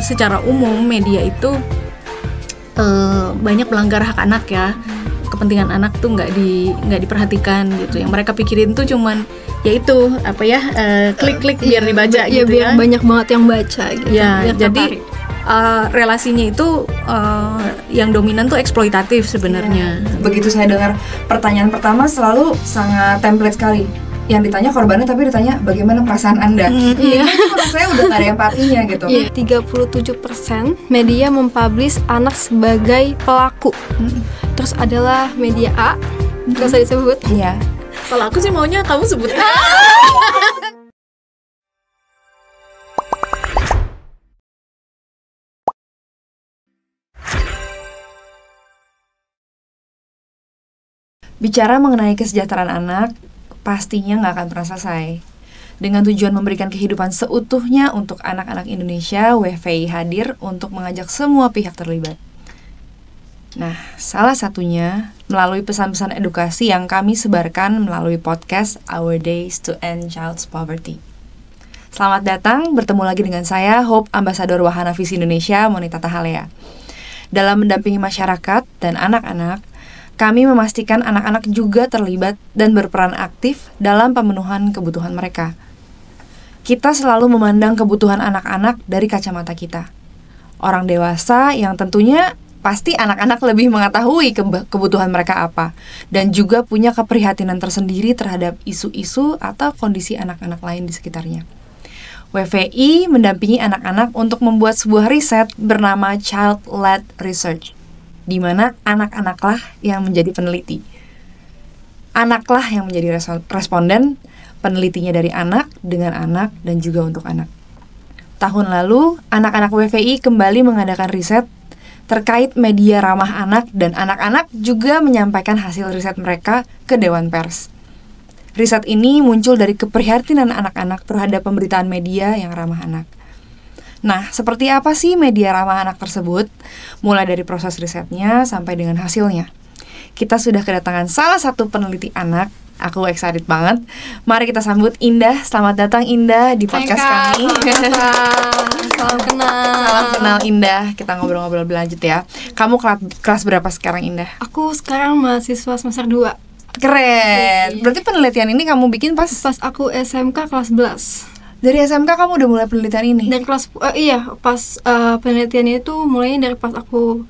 secara umum media itu banyak melanggar hak anak ya. Kepentingan anak tuh nggak diperhatikan gitu. Yang mereka pikirin tuh cuman yaitu klik-klik biar dibaca gitu biar banyak banget yang baca gitu. Ya, jadi relasinya itu yang dominan tuh eksploitatif sebenarnya. Begitu saya dengar pertanyaan pertama selalu sangat template sekali. Yang ditanya korbannya tapi ditanya bagaimana perasaan Anda. Menurut saya udah gak ada empatinya gitu. 37% media mempublish anak sebagai pelaku. Terus adalah media A. Gak usah disebut. Iya. Kalau aku sih maunya kamu sebut. Bicara mengenai kesejahteraan anak, pastinya nggak akan pernah selesai. Dengan tujuan memberikan kehidupan seutuhnya untuk anak-anak Indonesia, WFI hadir untuk mengajak semua pihak terlibat. Nah, salah satunya melalui pesan-pesan edukasi yang kami sebarkan melalui podcast Our Days to End Child's Poverty. Selamat datang, bertemu lagi dengan saya, Hope Ambassador Wahana Visi Indonesia, Monita Tahalea. Dalam mendampingi masyarakat dan anak-anak, kami memastikan anak-anak juga terlibat dan berperan aktif dalam pemenuhan kebutuhan mereka. Kita selalu memandang kebutuhan anak-anak dari kacamata kita. Orang dewasa yang tentunya pasti anak-anak lebih mengetahui kebutuhan mereka apa, dan juga punya keprihatinan tersendiri terhadap isu-isu atau kondisi anak-anak lain di sekitarnya. WFI mendampingi anak-anak untuk membuat sebuah riset bernama Child-Led Research, di mana anak-anaklah yang menjadi peneliti. Anaklah yang menjadi responden, penelitinya dari anak, dengan anak, dan juga untuk anak. Tahun lalu, anak-anak WFI kembali mengadakan riset terkait media ramah anak, dan anak-anak juga menyampaikan hasil riset mereka ke Dewan Pers. Riset ini muncul dari keprihatinan anak-anak terhadap pemberitaan media yang ramah anak. Nah, seperti apa sih media ramah anak tersebut? Mulai dari proses risetnya sampai dengan hasilnya. Kita sudah kedatangan salah satu peneliti anak. Aku excited banget. Mari kita sambut Indah. Selamat datang Indah di podcast kami. Salam kenal. Salam kenal Indah. Kita ngobrol-ngobrol lebih lanjut ya. Kamu kelas berapa sekarang Indah? Aku sekarang mahasiswa semester 2. Keren. Berarti penelitian ini kamu bikin pas aku SMK kelas 11. Dari SMK kamu udah mulai penelitian ini? Dari kelas penelitiannya itu mulainya dari pas aku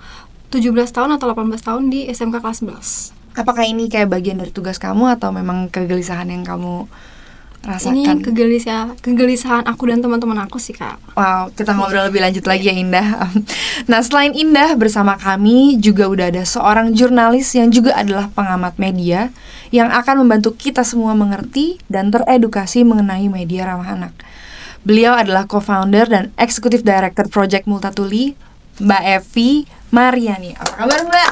17 tahun atau 18 tahun di SMK kelas 11. Apakah ini kayak bagian dari tugas kamu atau memang kegelisahan yang kamu rasakan? Ini kegelisahan aku dan teman-teman aku sih, Kak. Wow, kita ngobrol lebih lanjut lagi ya Indah. Nah, selain Indah, bersama kami juga udah ada seorang jurnalis yang juga adalah pengamat media yang akan membantu kita semua mengerti dan teredukasi mengenai media ramah anak. Beliau adalah co-founder dan executive director Project Multatuli, Mbak Evi Mariani. Apa kabar Mbak?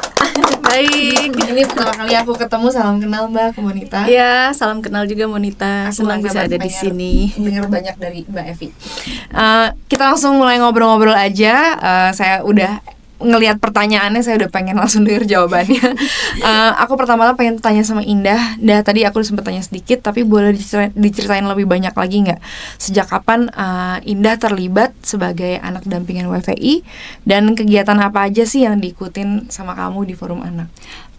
Baik. Ini pertama kali aku ketemu, salam kenal Mbak ke Monita. Ya, salam kenal juga Monita. Senang bisa ada di sini. Dengar banyak dari Mbak Evi. Kita langsung mulai ngobrol-ngobrol aja. Saya udah ngelihat pertanyaannya, saya udah pengen langsung denger jawabannya. Aku pertama-tama pengen tanya sama Indah. Tadi aku sempat tanya sedikit, tapi boleh diceritain lebih banyak lagi nggak? Sejak kapan Indah terlibat sebagai anak dampingan WFI, dan kegiatan apa aja sih yang diikutin sama kamu di forum anak?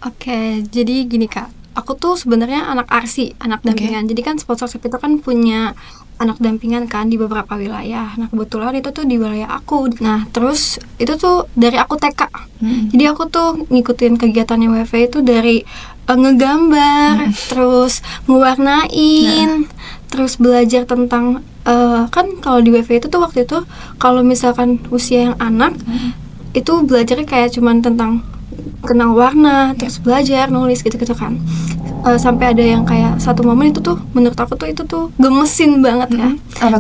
Oke, jadi gini Kak, aku tuh sebenarnya anak ARSI, anak dampingan. Jadi kan sponsorship itu kan punya anak dampingan kan di beberapa wilayah. Nah, kebetulan itu tuh di wilayah aku. Nah, terus itu tuh dari aku TK. Jadi aku tuh ngikutin kegiatannya WFI itu dari ngegambar, terus ngewarnain, terus belajar tentang kan kalau di WFI itu tuh waktu itu kalau misalkan usia yang anak itu belajarnya kayak cuman tentang kenal warna, terus belajar nulis gitu-gitu kan. Sampai ada yang kayak satu momen itu tuh menurut aku tuh itu tuh gemesin banget ya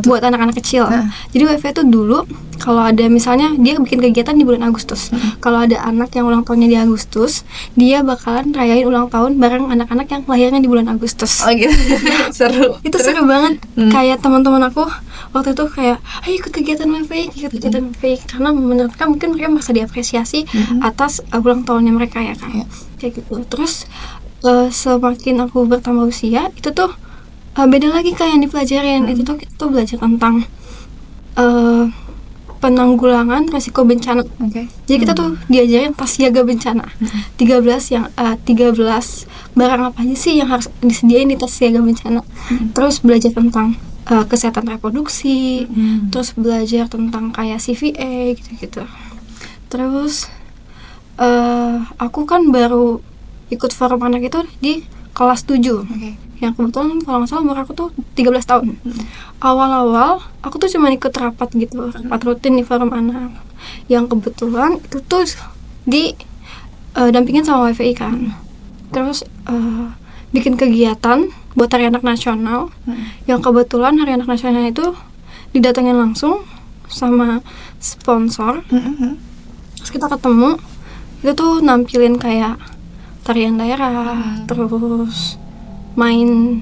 buat anak-anak kecil. Jadi WFI itu dulu kalau ada misalnya dia bikin kegiatan di bulan Agustus, kalau ada anak yang ulang tahunnya di Agustus, dia bakalan rayain ulang tahun bareng anak-anak yang lahirnya di bulan Agustus. Oh gitu. Seru. Itu seru banget. Kayak teman-teman aku waktu itu kayak, ayo ikut kegiatan WFI, karena menurut mereka mungkin mereka merasa diapresiasi atas ulang tahunnya mereka ya kan. Kayak gitu. Terus semakin aku bertambah usia itu tuh beda lagi kayak yang dipelajarin. Itu tuh kita tuh belajar tentang penanggulangan risiko bencana. Jadi kita tuh diajarin pas siaga bencana. 13 barang apa aja sih yang harus disediain di tas siaga bencana. Terus belajar tentang kesehatan reproduksi, terus belajar tentang kayak CVA gitu-gitu. Terus aku kan baru ikut forum anak itu di kelas 7. Yang kebetulan kalau nggak salah umur aku tuh 13 tahun. Awal-awal aku tuh cuma ikut rapat gitu, rapat rutin di forum anak. Yang kebetulan itu tuh dampingin sama WFI kan. Terus bikin kegiatan buat Hari Anak Nasional. Yang kebetulan Hari Anak Nasional itu didatengin langsung sama sponsor. Terus kita ketemu, itu tuh nampilin kayak tarian daerah, terus main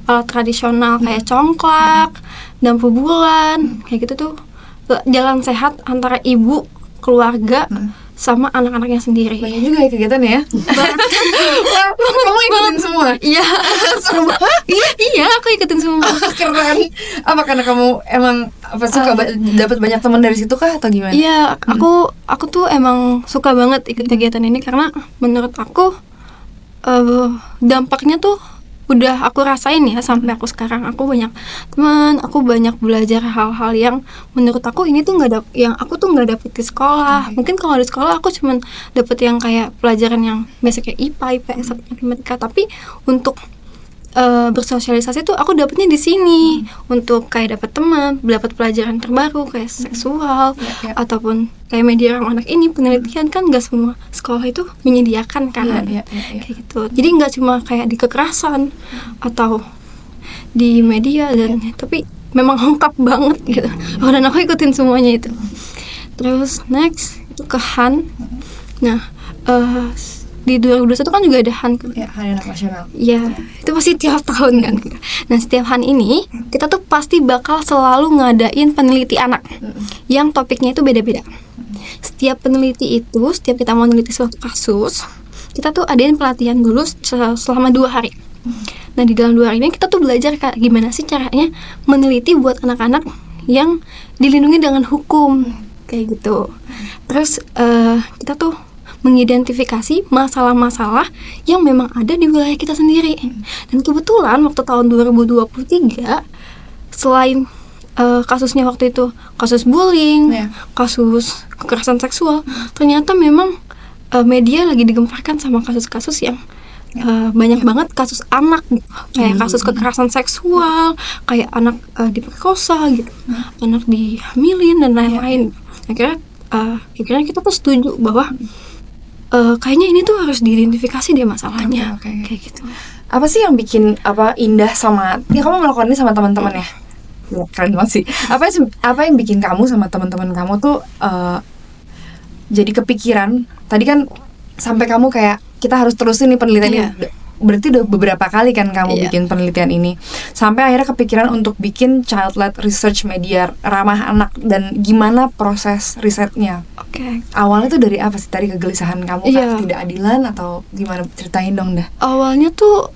alat tradisional kayak congklak, dampu bulan, kayak gitu tuh. Jalan sehat antara ibu, keluarga, sama anak-anaknya sendiri. Banyak juga ya kegiatan ya. Kamu ikutin semua? Iya. Iya, aku ikutin semua. Keren. Apa karena kamu emang suka dapat banyak teman dari situ kah atau gimana? Iya, aku tuh emang suka banget ikut kegiatan ini karena menurut aku dampaknya tuh udah aku rasain ya sampai aku sekarang. Aku banyak teman, aku banyak belajar hal-hal yang menurut aku ini tuh yang aku tuh nggak dapet di sekolah. Mungkin kalau di sekolah aku cuman dapet yang kayak pelajaran yang biasa kayak IPA, IPS, matematika. Tapi untuk bersosialisasi tuh aku dapetnya di sini. Untuk kayak dapet teman, dapat pelajaran terbaru kayak seksual ataupun kayak media ramah anak ini, penelitian kan nggak semua sekolah itu menyediakan kan. Kayak gitu. Jadi nggak cuma kayak di kekerasan atau di media tapi memang lengkap banget gitu. Dan aku ikutin semuanya itu. Terus next itu ke Han. Nah, di 2021 kan juga ada HAN kan? Ya, Hari Anak Nasional. Ya, itu pasti tiap tahun kan. Nah, setiap HAN ini kita tuh pasti bakal selalu ngadain peneliti anak yang topiknya itu beda-beda. Setiap peneliti itu, setiap kita mau meneliti suatu kasus, kita tuh adain pelatihan dulu selama 2 hari. Nah, di dalam 2 hari ini kita tuh belajar gimana sih caranya meneliti buat anak-anak yang dilindungi dengan hukum kayak gitu. Terus kita tuh mengidentifikasi masalah-masalah yang memang ada di wilayah kita sendiri. Dan kebetulan waktu tahun 2023 selain kasusnya waktu itu kasus bullying, kasus kekerasan seksual, ternyata memang media lagi digemparkan sama kasus-kasus yang banyak banget kasus anak gitu. Kayak kasus kekerasan seksual, kayak anak diperkosa gitu, anak dihamilin dan lain-lain. Akhirnya kita tuh setuju bahwa kayaknya ini tuh harus diidentifikasi deh masalahnya. Kayak gitu. Apa sih yang bikin indah sama kamu melakukan ini sama teman-teman ya? Keren banget sih. Apa yang bikin kamu sama teman-teman kamu tuh jadi kepikiran? Tadi kan sampai kamu kayak kita harus terusin nih penelitian ini. Berarti udah beberapa kali kan kamu bikin penelitian ini. Sampai akhirnya kepikiran untuk bikin child-led research media ramah anak, dan gimana proses risetnya? Awalnya tuh dari apa sih? Tadi kegelisahan kamu kan ketidakadilan atau gimana? Ceritain dong dah. Awalnya tuh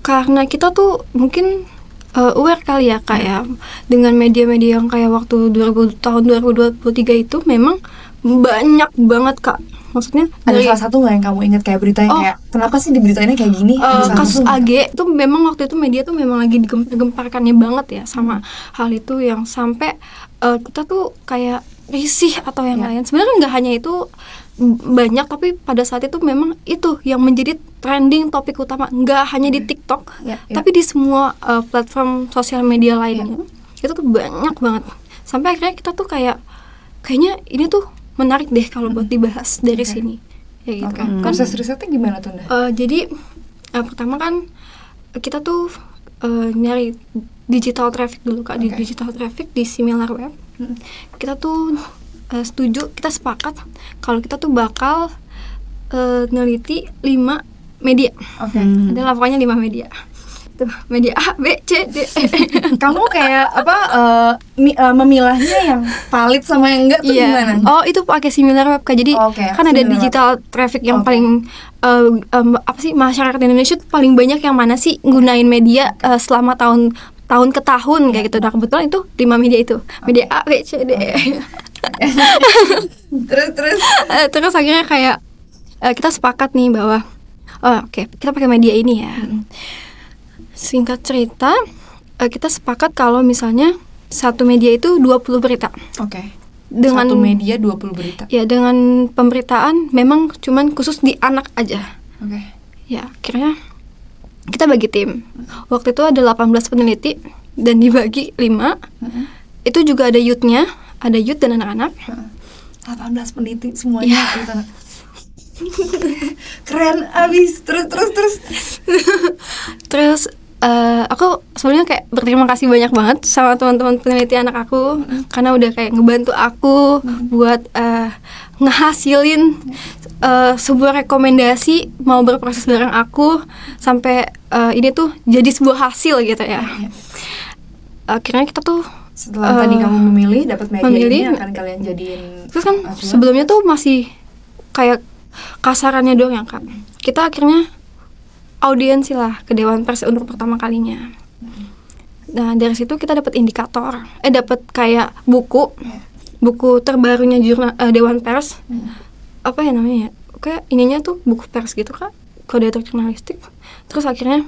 karena kita tuh mungkin aware kali ya kayak dengan media-media yang kayak waktu tahun 2023 itu memang banyak banget Kak. Maksudnya ada salah satu nggak yang kamu ingat kayak beritanya kayak kenapa sih diberitainnya kayak gini? Kasus AG itu memang waktu itu media tuh memang lagi digemparkannya banget ya sama hal itu, yang sampai kita tuh kayak risih atau yang lain. Sebenarnya nggak hanya itu, banyak, tapi pada saat itu memang itu yang menjadi trending topik utama, nggak hanya di TikTok tapi di semua platform sosial media lainnya. Itu tuh banyak banget, sampai akhirnya kita tuh kayaknya ini tuh menarik deh kalau buat dibahas dari sini ya gitu kan. Proses risetnya gimana tuh? Jadi pertama kan kita tuh nyari digital traffic dulu Kak. Di digital traffic di SimilarWeb kita tuh kita sepakat kalau kita tuh bakal neliti 5 media. Adalah pokoknya 5 media. Tuh, media A, B, C, D, E. Kamu kayak memilahnya yang valid sama yang enggak tuh gimana? Oh, itu pakai SimilarWeb Kak. Jadi kan ada digital traffic yang paling masyarakat Indonesia tuh paling banyak yang mana sih gunain media selama tahun ke tahun kayak gitu. Nah, kebetulan itu 5 media itu. Media A, B, C, D, E. Terus. Terus akhirnya kayak kita sepakat nih bahwa oke, kita pakai media ini ya. Singkat cerita, kita sepakat kalau misalnya satu media itu 20 berita. Oke. Dengan Satu media 20 berita. Ya, dengan pemberitaan memang cuman khusus di anak aja. Oke. Ya, akhirnya kita bagi tim. Waktu itu ada 18 peneliti dan dibagi 5. Itu juga ada youth-nya, ada youth dan anak-anak. 18 peneliti semuanya anak-anak. Keren abis. Terus aku sebenarnya kayak berterima kasih banyak banget sama teman-teman peneliti anak aku karena udah kayak ngebantu aku buat ngehasilin sebuah rekomendasi mau berproses bareng aku sampai ini tuh jadi sebuah hasil gitu ya. Akhirnya kita tuh setelah tadi kamu dapat media ini akan kalian jadiin. Terus kan sebelumnya tuh masih kayak kasarannya doang ya Kak. Kita akhirnya audiensi lah ke Dewan Pers untuk pertama kalinya. Nah dari situ kita dapat indikator, dapat kayak buku terbarunya Dewan Pers. Apa ya namanya? Kayak ininya tuh buku pers gitu Kak, kode etik jurnalistik. Terus akhirnya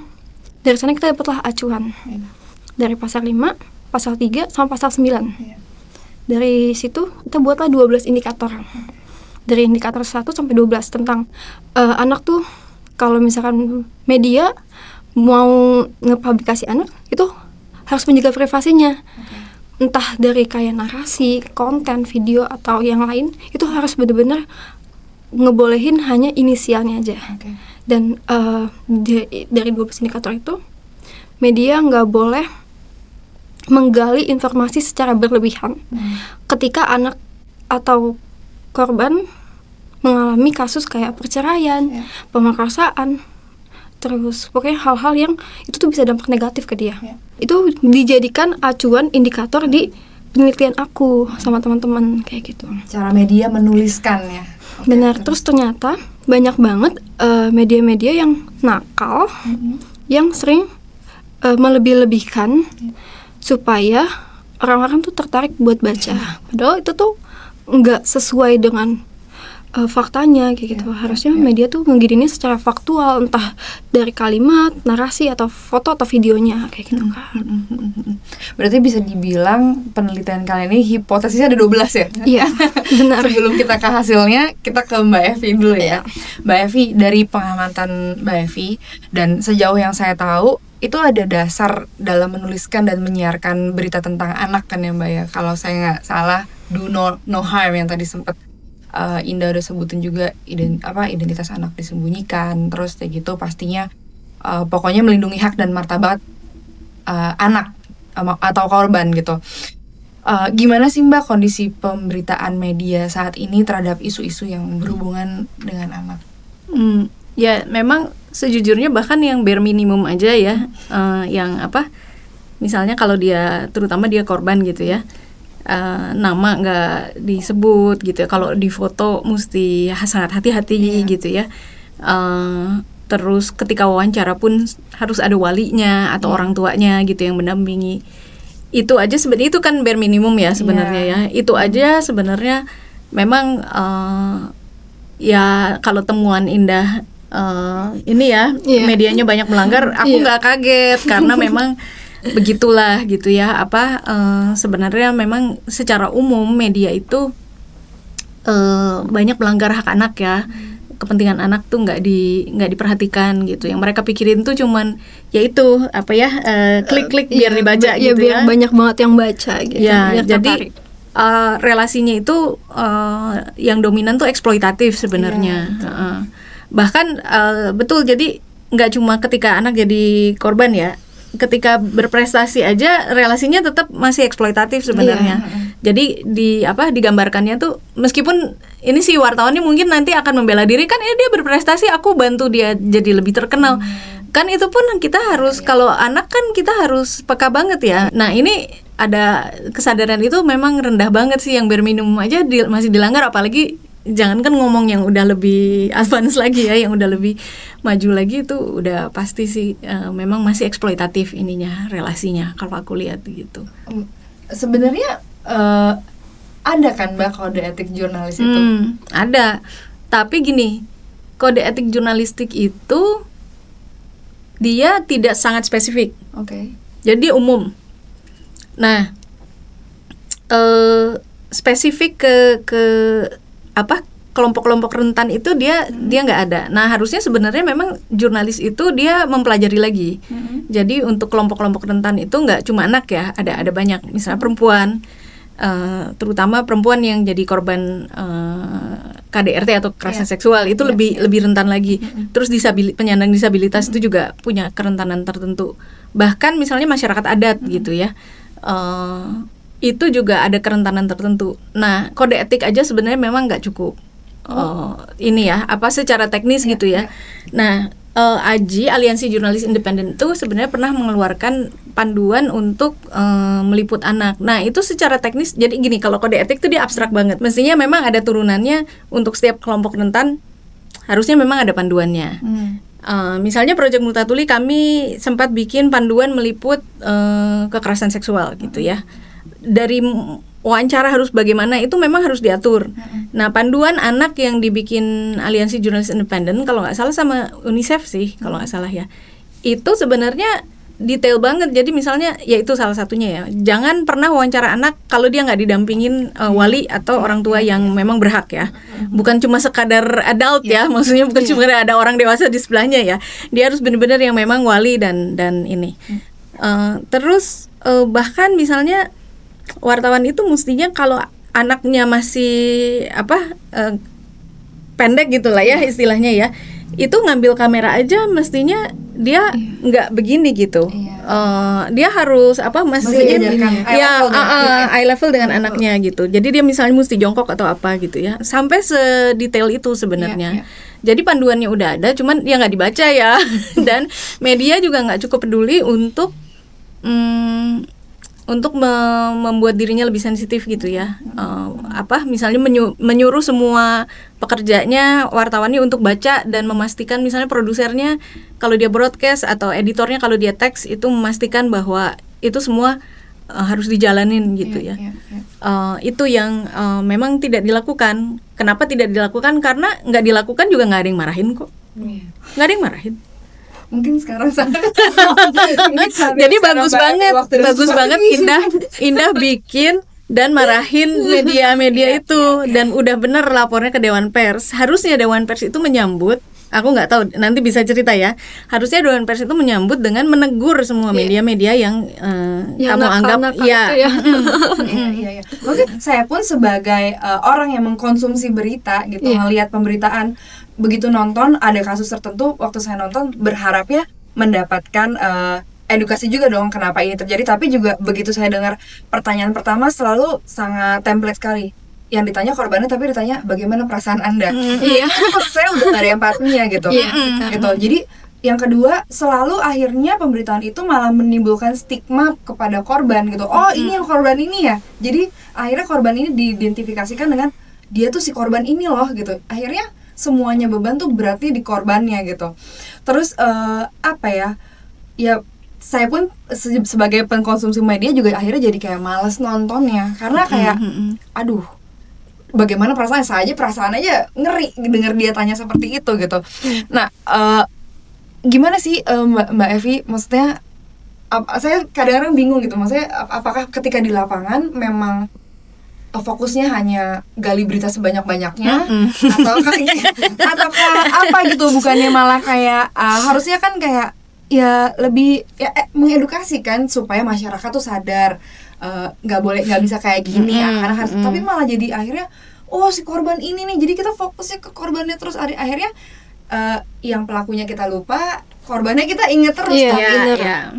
dari sana kita dapatlah acuan dari pasal 5, pasal 3 sama pasal 9. Dari situ kita buatlah 12 indikator. Dari indikator 1 sampai 12 tentang anak tuh. Kalau misalkan media mau ngepublikasi anak itu harus menjaga privasinya. Entah dari kayak narasi, konten, video atau yang lain, itu harus benar-benar ngebolehin hanya inisialnya aja. Dan dari 12 indikator itu media nggak boleh menggali informasi secara berlebihan ketika anak atau korban mengalami kasus kayak perceraian, pemerkosaan, terus pokoknya hal-hal yang itu tuh bisa dampak negatif ke dia. Itu dijadikan acuan indikator di penelitian aku sama teman-teman kayak gitu. Cara media menuliskan ya. Benar. Terus ternyata banyak banget media-media yang nakal, yang sering melebih-lebihkan supaya orang-orang tuh tertarik buat baca. Padahal itu tuh nggak sesuai dengan faktanya kayak gitu. Harusnya media tuh ngegirinnya secara faktual, entah dari kalimat, narasi atau foto atau videonya kayak gitu kan. Berarti bisa dibilang penelitian kalian ini hipotesisnya ada 12 ya? Iya, benar. Sebelum kita ke hasilnya, kita ke Mbak Evi dulu ya. Mbak Evi, dari pengamatan Mbak Evi dan sejauh yang saya tahu itu ada dasar dalam menuliskan dan menyiarkan berita tentang anak kan ya Mbak ya. Kalau saya nggak salah, do no harm yang tadi sempat Indah udah sebutin juga identitas anak disembunyikan, terus kayak gitu pastinya pokoknya melindungi hak dan martabat anak atau korban gitu. Gimana sih Mbak kondisi pemberitaan media saat ini terhadap isu-isu yang berhubungan dengan anak? Ya memang sejujurnya bahkan yang bare minimum aja ya, yang misalnya kalau dia terutama dia korban gitu ya. Nama nggak disebut gitu ya. Kalau di foto mesti sangat hati-hati gitu ya. Terus ketika wawancara pun harus ada walinya atau orang tuanya gitu yang mendampingi. Itu aja sebenarnya itu kan bare minimum ya sebenarnya ya. Itu aja sebenarnya memang ya kalau temuan Indah ini ya medianya banyak melanggar, aku nggak kaget karena memang begitulah gitu ya. Sebenarnya memang secara umum media itu banyak melanggar hak anak ya. Kepentingan anak tuh nggak diperhatikan gitu. Yang mereka pikirin tuh cuman yaitu klik-klik biar dibaca gitu biar banyak banget yang baca gitu. Ya, jadi relasinya itu yang dominan tuh eksploitatif sebenarnya. Bahkan betul, jadi nggak cuma ketika anak jadi korban ya. Ketika berprestasi aja relasinya tetap masih eksploitatif sebenarnya. Jadi digambarkannya tuh meskipun ini si wartawannya mungkin nanti akan membela diri kan, dia berprestasi aku bantu dia jadi lebih terkenal. Kan itu pun kita harus kalau anak kan kita harus peka banget ya. Nah, ini ada kesadaran itu memang rendah banget sih, yang bare minimum aja masih dilanggar, apalagi jangankan ngomong yang udah lebih advance lagi ya, yang udah lebih maju lagi, itu udah pasti sih memang masih eksploitatif ininya relasinya kalau aku lihat gitu. Sebenarnya ada kan Mbak kode etik jurnalis itu? Ada. Tapi gini, kode etik jurnalistik itu dia tidak sangat spesifik. Oke. Jadi umum. Nah, spesifik ke apa kelompok-kelompok rentan itu dia nggak ada. Nah, harusnya sebenarnya memang jurnalis itu dia mempelajari lagi. Jadi untuk kelompok-kelompok rentan itu nggak cuma anak ya, ada banyak, misalnya perempuan, terutama perempuan yang jadi korban KDRT atau kekerasan seksual itu lebih rentan lagi. Terus penyandang disabilitas itu juga punya kerentanan tertentu. Bahkan misalnya masyarakat adat gitu ya. Itu juga ada kerentanan tertentu. Nah, kode etik aja sebenarnya memang nggak cukup. Ini ya, apa secara teknis gitu ya. Nah, AJI, Aliansi Jurnalis Independen itu sebenarnya pernah mengeluarkan panduan untuk meliput anak. Nah, itu secara teknis, jadi gini, kalau kode etik itu dia abstrak banget. Mestinya memang ada turunannya untuk setiap kelompok rentan, harusnya memang ada panduannya. Misalnya Project Multatuli kami sempat bikin panduan meliput kekerasan seksual gitu ya. Dari wawancara harus bagaimana itu memang harus diatur. Nah, panduan anak yang dibikin Aliansi Jurnalis Independen kalau nggak salah sama UNICEF sih kalau nggak salah ya, itu sebenarnya detail banget. Jadi misalnya ya itu salah satunya ya, jangan pernah wawancara anak kalau dia nggak didampingin wali atau orang tua yang memang berhak ya, bukan cuma sekadar adult ya, maksudnya bukan cuma ada orang dewasa di sebelahnya ya, dia harus benar-benar yang memang wali dan ini. Terus bahkan misalnya wartawan itu mestinya kalau anaknya masih pendek gitulah ya istilahnya ya, itu ngambil kamera aja mestinya dia nggak begini gitu. Dia harus masih eye level dengan anaknya gitu. Jadi dia misalnya mesti jongkok atau apa gitu ya, sampai sedetail itu sebenarnya. Jadi panduannya udah ada, cuman ya nggak dibaca ya. Dan media juga nggak cukup peduli untuk membuat dirinya lebih sensitif gitu ya. Misalnya menyuruh semua pekerjanya, wartawannya untuk baca dan memastikan, misalnya produsernya kalau dia broadcast atau editornya kalau dia teks itu memastikan bahwa itu semua harus dijalanin gitu ya. Itu yang memang tidak dilakukan. Kenapa tidak dilakukan? Karena nggak dilakukan juga nggak ada yang marahin kok. Nggak ada yang marahin. Mungkin sekarang jadi bagus banget Indah bikin dan marahin media-media itu, dan udah bener lapornya ke Dewan Pers. Harusnya Dewan Pers itu menyambut, aku nggak tahu nanti bisa cerita ya, harusnya Dewan Pers itu menyambut dengan menegur semua media-media yang kamu anggap Iya. Maksudnya saya pun sebagai orang yang mengkonsumsi berita gitu, melihat pemberitaan, begitu nonton ada kasus tertentu, waktu saya nonton berharapnya mendapatkan edukasi juga dong kenapa ini terjadi. Tapi juga begitu saya dengar pertanyaan pertama selalu sangat template sekali, yang ditanya korbannya tapi ditanya bagaimana perasaan Anda. Saya udah gak ada empatinya gitu. Jadi yang kedua, selalu akhirnya pemberitaan itu malah menimbulkan stigma kepada korban gitu. Oh, ini yang korban ini ya. Jadi akhirnya korban ini diidentifikasikan dengan dia tuh si korban ini loh gitu. Akhirnya semuanya beban tuh berarti di korbannya gitu. Terus ya saya pun sebagai pengkonsumsi media juga akhirnya jadi kayak males nontonnya, karena kayak aduh, bagaimana perasaan saya aja, perasaan aja ngeri dengar dia tanya seperti itu gitu. Nah, gimana sih Mbak Evi, maksudnya saya kadang-kadang bingung gitu, maksudnya apakah ketika di lapangan memang fokusnya hanya gali berita sebanyak-banyaknya, ataukah apa gitu, bukannya malah kayak harusnya kan kayak ya lebih mengedukasi kan supaya masyarakat tuh sadar nggak bisa kayak gini karena harus, tapi malah jadi akhirnya si korban ini nih, jadi kita fokusnya ke korbannya terus, akhirnya yang pelakunya kita lupa, korbannya kita inget terus.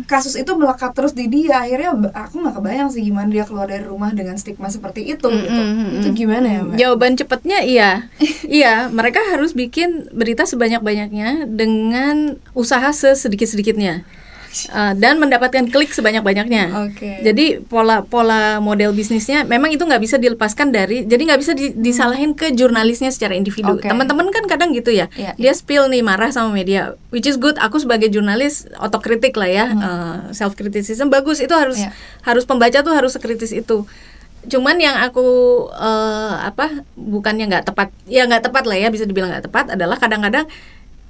Kasus itu melekat terus di dia, akhirnya aku nggak kebayang sih gimana dia keluar dari rumah dengan stigma seperti itu gitu. Itu gimana ya Mbak? Jawaban cepatnya iya, mereka harus bikin berita sebanyak-banyaknya dengan usaha sesedikit-sedikitnya. Dan mendapatkan klik sebanyak-banyaknya. Jadi pola model bisnisnya memang itu nggak bisa dilepaskan dari, jadi nggak bisa disalahin ke jurnalisnya secara individu. Teman-teman kan kadang gitu ya, dia spill nih, marah sama media, which is good. Aku sebagai jurnalis otokritik lah ya, self criticism bagus, itu harus pembaca tuh harus sekritis itu. Cuman yang aku bukannya nggak tepat, ya nggak tepat lah ya, bisa dibilang nggak tepat adalah kadang-kadang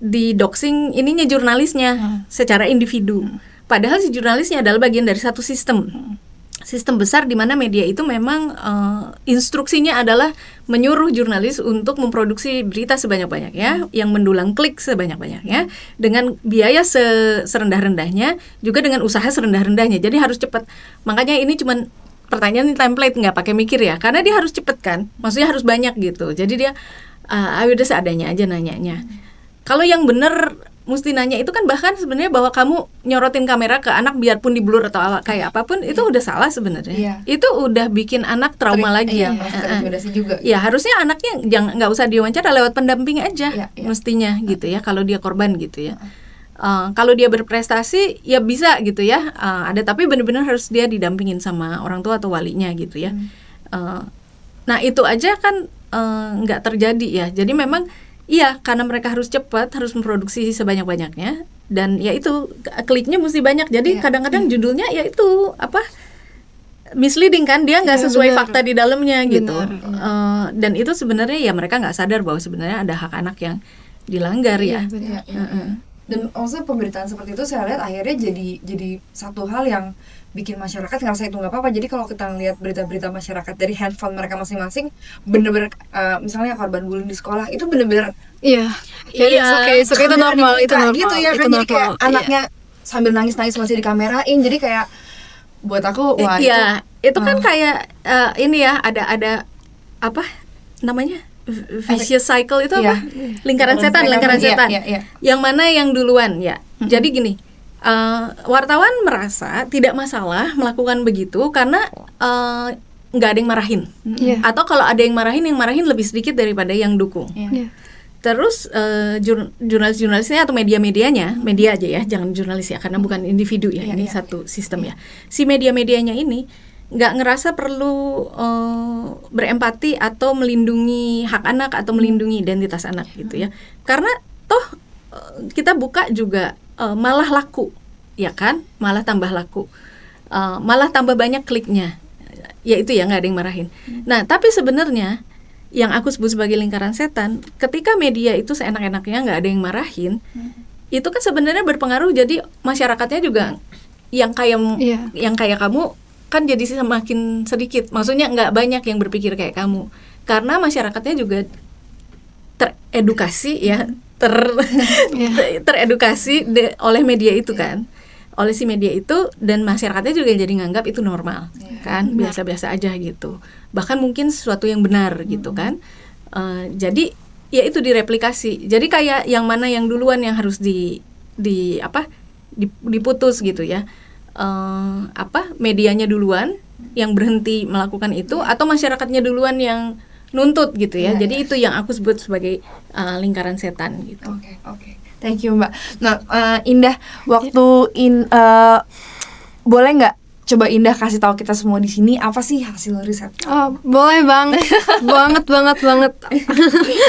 di doxing ininya jurnalisnya secara individu. Padahal si jurnalisnya adalah bagian dari satu sistem besar di mana media itu memang instruksinya adalah menyuruh jurnalis untuk memproduksi berita sebanyak-banyaknya, yang mendulang klik sebanyak-banyaknya, dengan biaya serendah-rendahnya, juga dengan usaha serendah-rendahnya. Jadi harus cepat. Makanya ini cuman pertanyaan template, nggak pakai mikir ya, karena dia harus cepet kan, maksudnya harus banyak gitu. Jadi dia udah seadanya aja nanyanya. Kalau yang bener mesti nanya itu kan, bahkan sebenarnya bahwa kamu nyorotin kamera ke anak biarpun di blur atau kayak apapun itu udah salah sebenarnya. Itu udah bikin anak trauma lagi. Terintimidasi juga. Ya harusnya anaknya nggak usah diwawancara, lewat pendamping aja mestinya gitu ya, kalau dia korban gitu ya. Kalau dia berprestasi ya bisa gitu ya, ada, tapi benar-benar harus dia didampingin sama orang tua atau walinya gitu ya. Nah itu aja kan nggak terjadi ya. Jadi memang iya, karena mereka harus cepat, harus memproduksi sebanyak-banyaknya, dan ya itu kliknya mesti banyak. Jadi kadang-kadang judulnya ya itu misleading kan, dia nggak sesuai fakta di dalamnya gitu. Dan itu sebenarnya ya mereka nggak sadar bahwa sebenarnya ada hak anak yang dilanggar ya. Dan maksudnya pemberitaan seperti itu saya lihat akhirnya jadi satu hal yang bikin masyarakat ngerasa itu nggak apa-apa. Jadi kalau kita ngelihat berita-berita masyarakat dari handphone mereka masing-masing, bener-bener misalnya korban bullying di sekolah itu bener-bener Oke, itu normal, itu normal gitu ya kan. Jadi kayak anaknya sambil nangis-nangis masih dikamerain. Jadi kayak buat aku wah itu kan kayak ini ya, ada apa namanya, vicious cycle itu apa? Lingkaran setan. Yang mana yang duluan ya. Jadi gini, wartawan merasa tidak masalah melakukan begitu karena nggak ada yang marahin. Atau kalau ada yang marahin lebih sedikit daripada yang dukung. Terus jurnalis-jurnalisnya atau media-medianya, media aja ya, jangan jurnalis ya, karena bukan individu ya, ini satu sistem ya. Si media-medianya ini nggak ngerasa perlu berempati atau melindungi hak anak atau melindungi identitas anak gitu ya, karena toh kita buka juga malah laku ya kan, malah tambah laku, malah tambah banyak kliknya, ya itu ya, nggak ada yang marahin. Nah tapi sebenarnya yang aku sebut sebagai lingkaran setan, ketika media itu seenak-enaknya nggak ada yang marahin, itu kan sebenarnya berpengaruh, jadi masyarakatnya juga yang kayak kamu kan jadi semakin sedikit, maksudnya nggak banyak yang berpikir kayak kamu, karena masyarakatnya juga teredukasi ya, teredukasi oleh media itu kan, oleh si media itu, dan masyarakatnya juga jadi nganggap itu normal kan, biasa-biasa aja gitu, bahkan mungkin sesuatu yang benar gitu kan. Jadi ya itu direplikasi, jadi kayak yang mana yang duluan yang harus diputus gitu ya. Medianya duluan yang berhenti melakukan itu, atau masyarakatnya duluan yang nuntut gitu ya. Jadi itu yang aku sebut sebagai lingkaran setan gitu. Oke. Thank you Mbak. Nah, Indah, waktu boleh nggak coba Indah kasih tahu kita semua di sini apa sih hasil riset? Oh, boleh banget banget.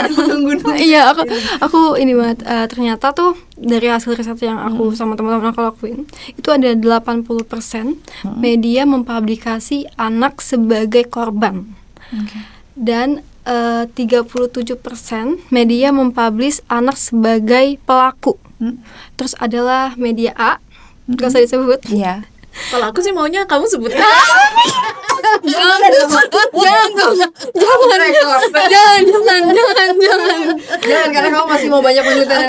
Aku tunggu. Iya, aku ini banget. Ternyata tuh dari hasil riset yang aku sama teman-teman aku lakuin, itu ada 80% media mempublikasi anak sebagai korban. Dan 37% media mempublish anak sebagai pelaku. Terus adalah media A, nggak usah disebut. Iya. Kalau aku sih maunya kamu sebut. Jangan, karena kamu masih mau banyak penelitian.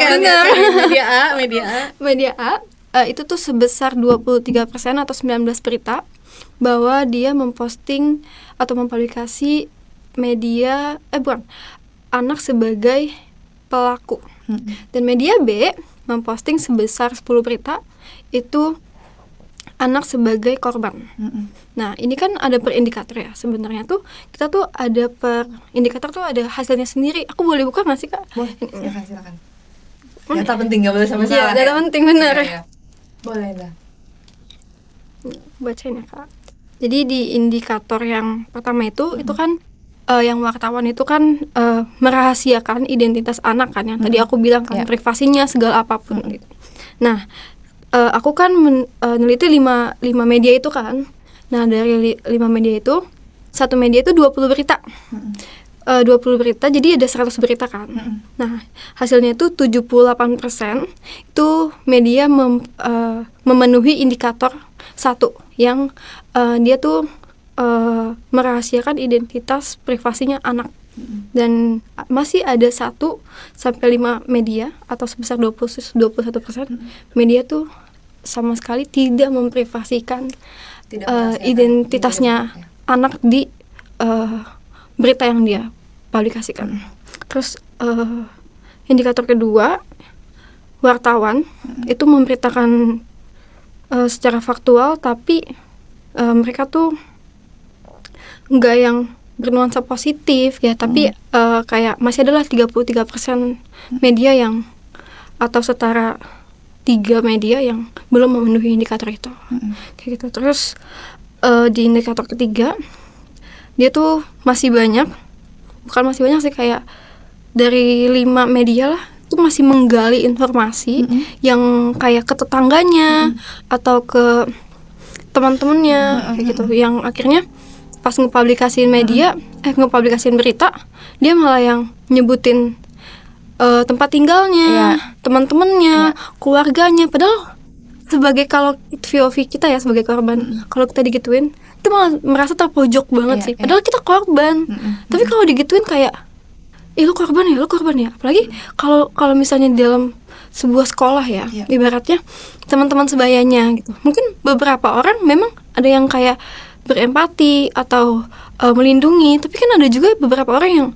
Media A itu tuh sebesar 23% atau 19 berita bahwa dia memposting atau mempublikasi anak sebagai pelaku. Dan media B memposting sebesar 10 berita itu anak sebagai korban. Nah, ini kan ada per indikator ya. Sebenarnya tuh kita tuh ada per indikator tuh ada hasilnya sendiri. Aku boleh buka nggak sih, Kak? Boleh. Silakan. Data penting, nggak boleh sampai salah. Iya, data penting benar. Ya. Boleh lah. Bacain ya, Kak. Jadi di indikator yang pertama itu kan yang wartawan itu kan merahasiakan identitas anak kan, yang tadi aku bilang kan, privasinya segala apapun gitu. Nah, aku kan meneliti 5 media itu kan. Nah, dari 5 media itu satu media itu 20 berita. 20 berita, jadi ada 100 berita kan. Nah, hasilnya itu 78% itu media memenuhi indikator satu yang dia tuh merahasiakan identitas privasinya anak. Dan masih ada 1-5 media atau sebesar 21% media tuh sama sekali tidak memprivasikan identitasnya anak di berita yang dia publikasikan. Terus indikator kedua, wartawan itu memberitakan secara faktual, tapi mereka tuh enggak yang bernuansa positif ya, tapi kayak masih adalah 33% media yang atau setara 3 media yang belum memenuhi indikator itu. Kayak gitu. Terus di indikator ketiga dia tuh masih banyak sih, kayak dari 5 media lah itu masih menggali informasi yang kayak ke tetangganya atau ke teman-temannya kayak gitu, yang akhirnya pas ngepublikasiin ngepublikasiin berita, dia malah yang nyebutin tempat tinggalnya, teman-temannya, keluarganya, padahal sebagai kalau POV kita ya sebagai korban, kalau kita digituin itu malah merasa terpojok banget sih, padahal kita korban. Tapi kalau digituin kayak lu korban ya, apalagi kalau misalnya di dalam sebuah sekolah ya, ibaratnya teman-teman sebayanya gitu, mungkin beberapa orang memang ada yang kayak berempati atau melindungi, tapi kan ada juga beberapa orang yang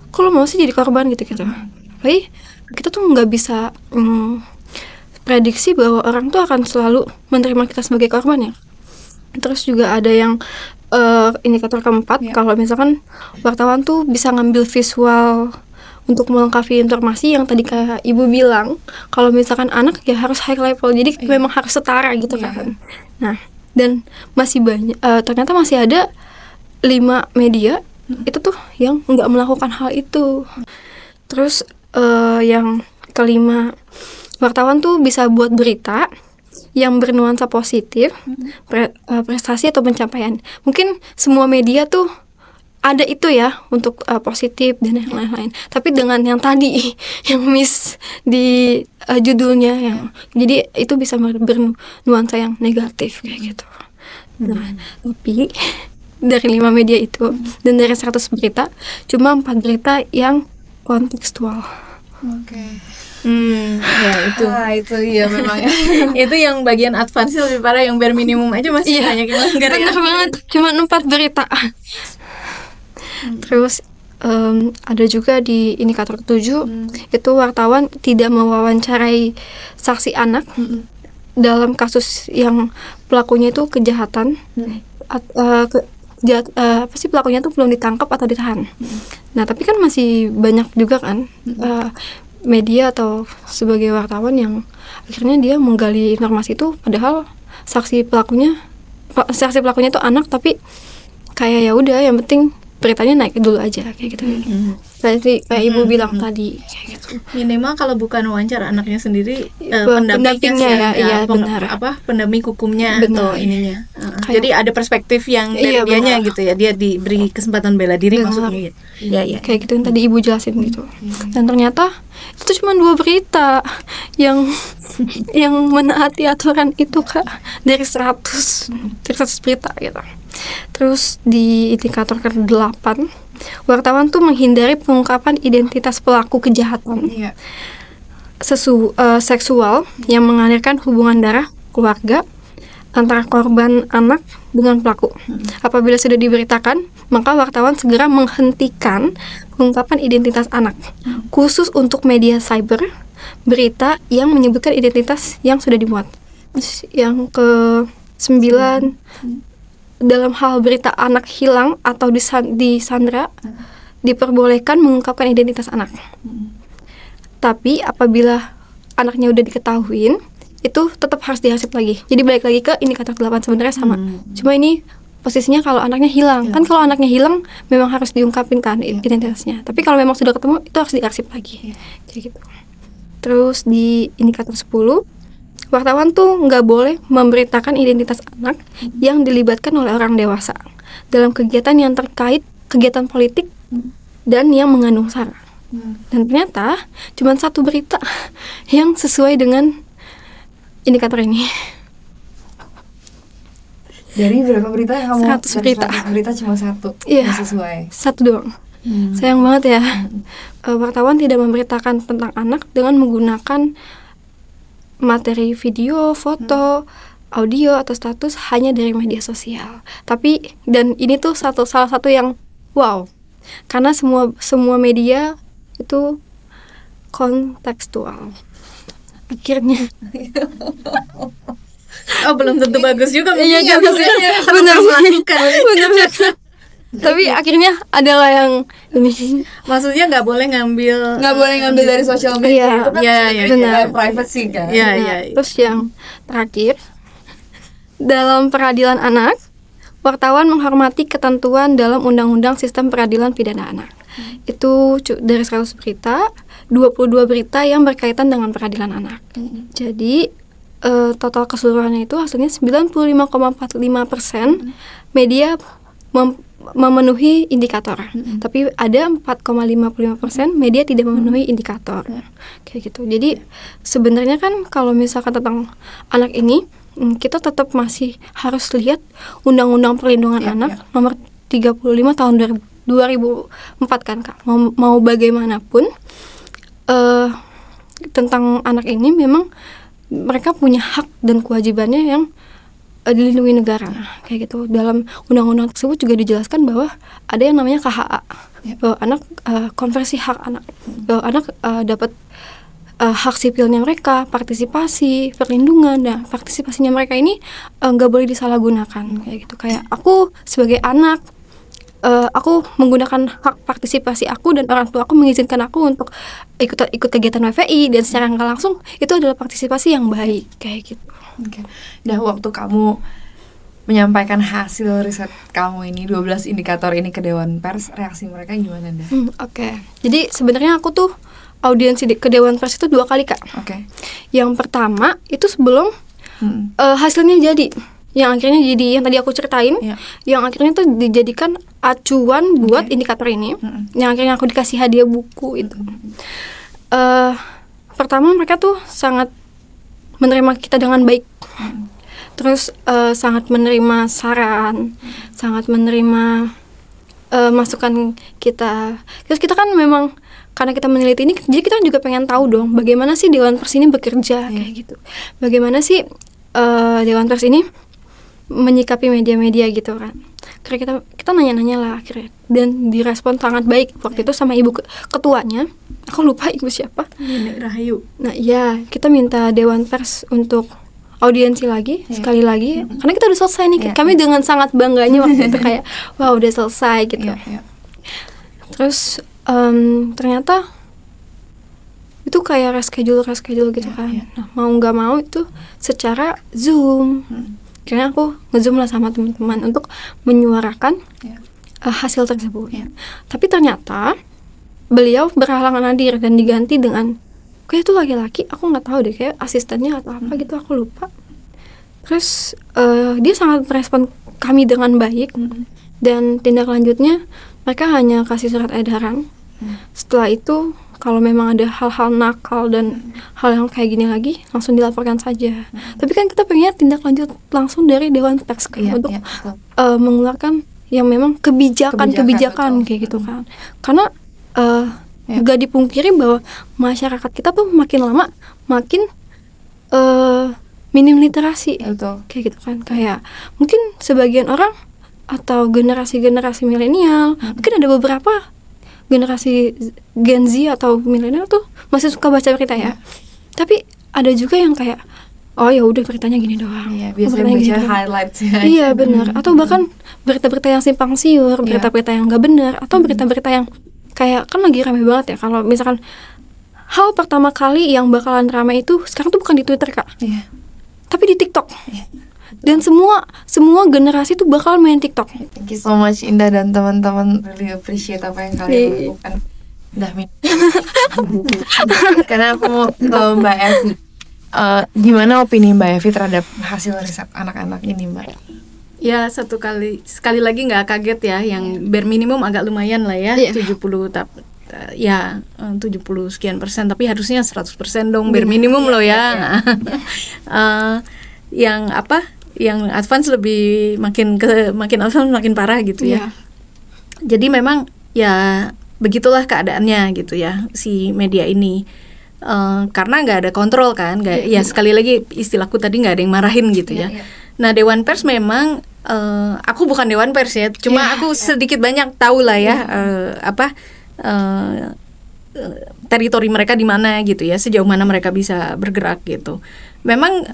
kok lo mau sih jadi korban gitu. Tapi kita tuh nggak bisa prediksi bahwa orang tuh akan selalu menerima kita sebagai korban ya. Terus juga ada yang indikator keempat, kalau misalkan wartawan tuh bisa ngambil visual untuk melengkapi informasi yang tadi kayak ibu bilang, kalau misalkan anak ya harus high level, jadi memang harus setara gitu kan. Nah, dan masih banyak, ternyata masih ada 5 media itu tuh yang nggak melakukan hal itu. Terus yang kelima, wartawan tuh bisa buat berita yang bernuansa positif, prestasi atau pencapaian. Mungkin semua media tuh ada itu ya untuk positif dan yang lain-lain. Tapi dengan yang tadi yang miss di judulnya, yang jadi itu bisa bernuansa yang negatif kayak gitu. Nah, tapi dari 5 media itu dan dari 100 berita cuma 4 berita yang kontekstual. Ya itu ya memang ya. Itu yang bagian advance lebih parah, yang bare minimum aja masih banyak yang langgar ya. Bener banget, cuma 4 berita. Terus ada juga di indikator 7 itu wartawan tidak mewawancarai saksi anak dalam kasus yang pelakunya itu kejahatan, pelakunya tuh belum ditangkap atau ditahan. Nah, tapi kan masih banyak juga kan media atau sebagai wartawan yang akhirnya dia menggali informasi itu, padahal saksi pelakunya itu anak, tapi kayak ya udah yang penting beritanya naik dulu aja kayak gitu. Kayak ibu bilang tadi kayak gitu. Minimal kalau bukan wawancara anaknya sendiri, pendampingnya ya benar. Pendamping hukumnya benar. Atau ininya. Jadi ada perspektif yang dari dianya gitu ya. Dia diberi kesempatan bela diri maksudnya. Iya. Kayak gitu yang tadi ibu jelasin gitu. Dan ternyata itu cuma 2 berita yang menaati aturan itu Kak, dari 100 berita gitu. Terus di indikator ke-8, wartawan tuh menghindari pengungkapan identitas pelaku kejahatan seksual yang mengalirkan hubungan darah keluarga antara korban anak dengan pelaku. Apabila sudah diberitakan, maka wartawan segera menghentikan pengungkapan identitas anak, khusus untuk media cyber, berita yang menyebutkan identitas yang sudah dimuat. Yang ke-9, dalam hal berita anak hilang atau disandra, diperbolehkan mengungkapkan identitas anak. Tapi apabila anaknya udah diketahuin, itu tetap harus diarsip lagi. Jadi balik lagi ke indikator 8 sebenarnya sama. Cuma ini posisinya kalau anaknya hilang. Kan kalau anaknya hilang memang harus diungkapin kan identitasnya. Tapi kalau memang sudah ketemu itu harus diarsip lagi. Kayak gitu. Terus di indikator 10, wartawan tuh nggak boleh memberitakan identitas anak yang dilibatkan oleh orang dewasa. dalam kegiatan yang terkait kegiatan politik dan yang mengandung sara. Dan ternyata cuma satu berita yang sesuai dengan indikator ini. Dari berapa berita yang kamu? 100 berita. 100 berita cuma satu Iya, yang sesuai. satu doang. Sayang banget ya. Wartawan tidak memberitakan tentang anak dengan menggunakan materi video, foto, audio atau status hanya dari media sosial. Tapi dan ini tuh salah satu yang wow. Karena semua media itu kontekstual. Akhirnya belum tentu bagus juga. Iya, benar. Tapi akhirnya adalah yang ini. Maksudnya nggak boleh ngambil dari sosial media. Iya, itu kan benar. privacy kan. Iya. Terus yang terakhir, dalam peradilan anak, wartawan menghormati ketentuan dalam Undang-Undang Sistem Peradilan Pidana Anak. Itu dari 100 berita, 22 berita yang berkaitan dengan peradilan anak. Jadi total keseluruhannya itu hasilnya 95,45% media memenuhi indikator. Tapi ada 4,55% media tidak memenuhi indikator. Kayak gitu. Jadi sebenarnya kan kalau misalkan tentang anak ini, kita tetap masih harus lihat Undang-Undang Perlindungan Anak nomor 35 tahun 2004 kan Kak. Mau bagaimanapun tentang anak ini memang mereka punya hak dan kewajibannya yang dilindungi negara. Kayak gitu. Dalam undang-undang tersebut juga dijelaskan bahwa ada yang namanya KHA. Bahwa anak konversi hak anak. Bahwa anak dapat hak sipilnya mereka, partisipasi, perlindungan. Nah, partisipasinya mereka ini nggak boleh disalahgunakan. Kayak gitu. Kayak aku sebagai anak, aku menggunakan hak partisipasi aku dan orang tua aku mengizinkan aku untuk ikut kegiatan WFI, dan secara nggak langsung itu adalah partisipasi yang baik. Kayak gitu. Nah, waktu kamu menyampaikan hasil riset kamu ini, 12 indikator ini ke Dewan Pers, reaksi mereka gimana, Dah? Jadi sebenarnya aku tuh audiensi ke Dewan Pers itu 2 kali, Kak. Yang pertama itu sebelum hasilnya jadi, yang akhirnya jadi yang tadi aku ceritain, yang akhirnya tuh dijadikan acuan buat indikator ini, yang akhirnya aku dikasih hadiah buku itu. Pertama mereka tuh sangat menerima kita dengan baik, terus sangat menerima saran, sangat menerima masukan kita. Terus kita kan memang karena kita meneliti ini, jadi kita juga pengen tahu dong bagaimana sih Dewan Pers ini bekerja, kayak gitu. Bagaimana sih Dewan Pers ini menyikapi media-media gitu kan. Karena kita nanya-nanya lah akhirnya, dan direspon sangat baik waktu itu sama ibu ketuanya. Aku lupa ibu siapa. Nenek Rahayu. Nah iya, kita minta Dewan Pers untuk audiensi lagi, sekali lagi, karena kita udah selesai nih. Kami dengan sangat bangganya waktu itu kayak, wow udah selesai gitu. Terus ternyata itu kayak reschedule gitu kan. Nah, mau nggak mau itu secara Zoom. Karena aku nge-Zoom lah sama teman-teman untuk menyuarakan hasil tersebut. Tapi ternyata beliau berhalangan hadir dan diganti dengan kayak itu laki-laki, aku nggak tahu deh, kayak asistennya atau apa gitu, aku lupa. Terus dia sangat merespon kami dengan baik, dan tindak lanjutnya mereka hanya kasih surat edaran. Setelah itu kalau memang ada hal-hal nakal dan hal yang kayak gini lagi, langsung dilaporkan saja. Tapi kan kita pengen tindak lanjut langsung dari Dewan Pers untuk mengeluarkan yang memang kebijakan kayak gitu kan. Karena gak dipungkiri bahwa masyarakat kita tuh makin lama makin minim literasi. Kayak gitu kan. Kayak mungkin sebagian orang atau generasi-generasi milenial, mungkin ada beberapa generasi Gen Z atau milenial tuh masih suka baca berita ya. Tapi ada juga yang kayak, oh ya udah beritanya gini doang. Biasanya baca highlights ya. Iya benar. Atau bahkan berita-berita yang simpang siur, berita-berita yang nggak benar, atau berita-berita yang kayak kan lagi ramai banget ya. Kalau misalkan hal pertama kali yang bakalan ramai itu sekarang tuh bukan di Twitter Kak, tapi di TikTok. Dan semua generasi tuh bakal main TikTok. Thank you so much Indah dan teman-teman, really appreciate apa yang kalian lakukan. Karena aku mau ke Mbak Evi. Gimana opini Mbak Evi terhadap hasil riset anak-anak ini, Mbak? Ya sekali lagi nggak kaget ya, yang bare minimum agak lumayan lah ya, 70 ya 70 sekian persen, tapi harusnya 100% dong bare minimum loh ya. Yang apa? Yang advance lebih makin advance makin parah gitu ya. Jadi memang ya begitulah keadaannya gitu ya si media ini. Karena nggak ada kontrol kan, ya sekali lagi istilahku tadi nggak ada yang marahin gitu ya. Nah, Dewan Pers memang aku bukan Dewan Pers ya, cuma aku sedikit banyak tahu lah ya teritori mereka di mana gitu ya, sejauh mana mereka bisa bergerak gitu. Memang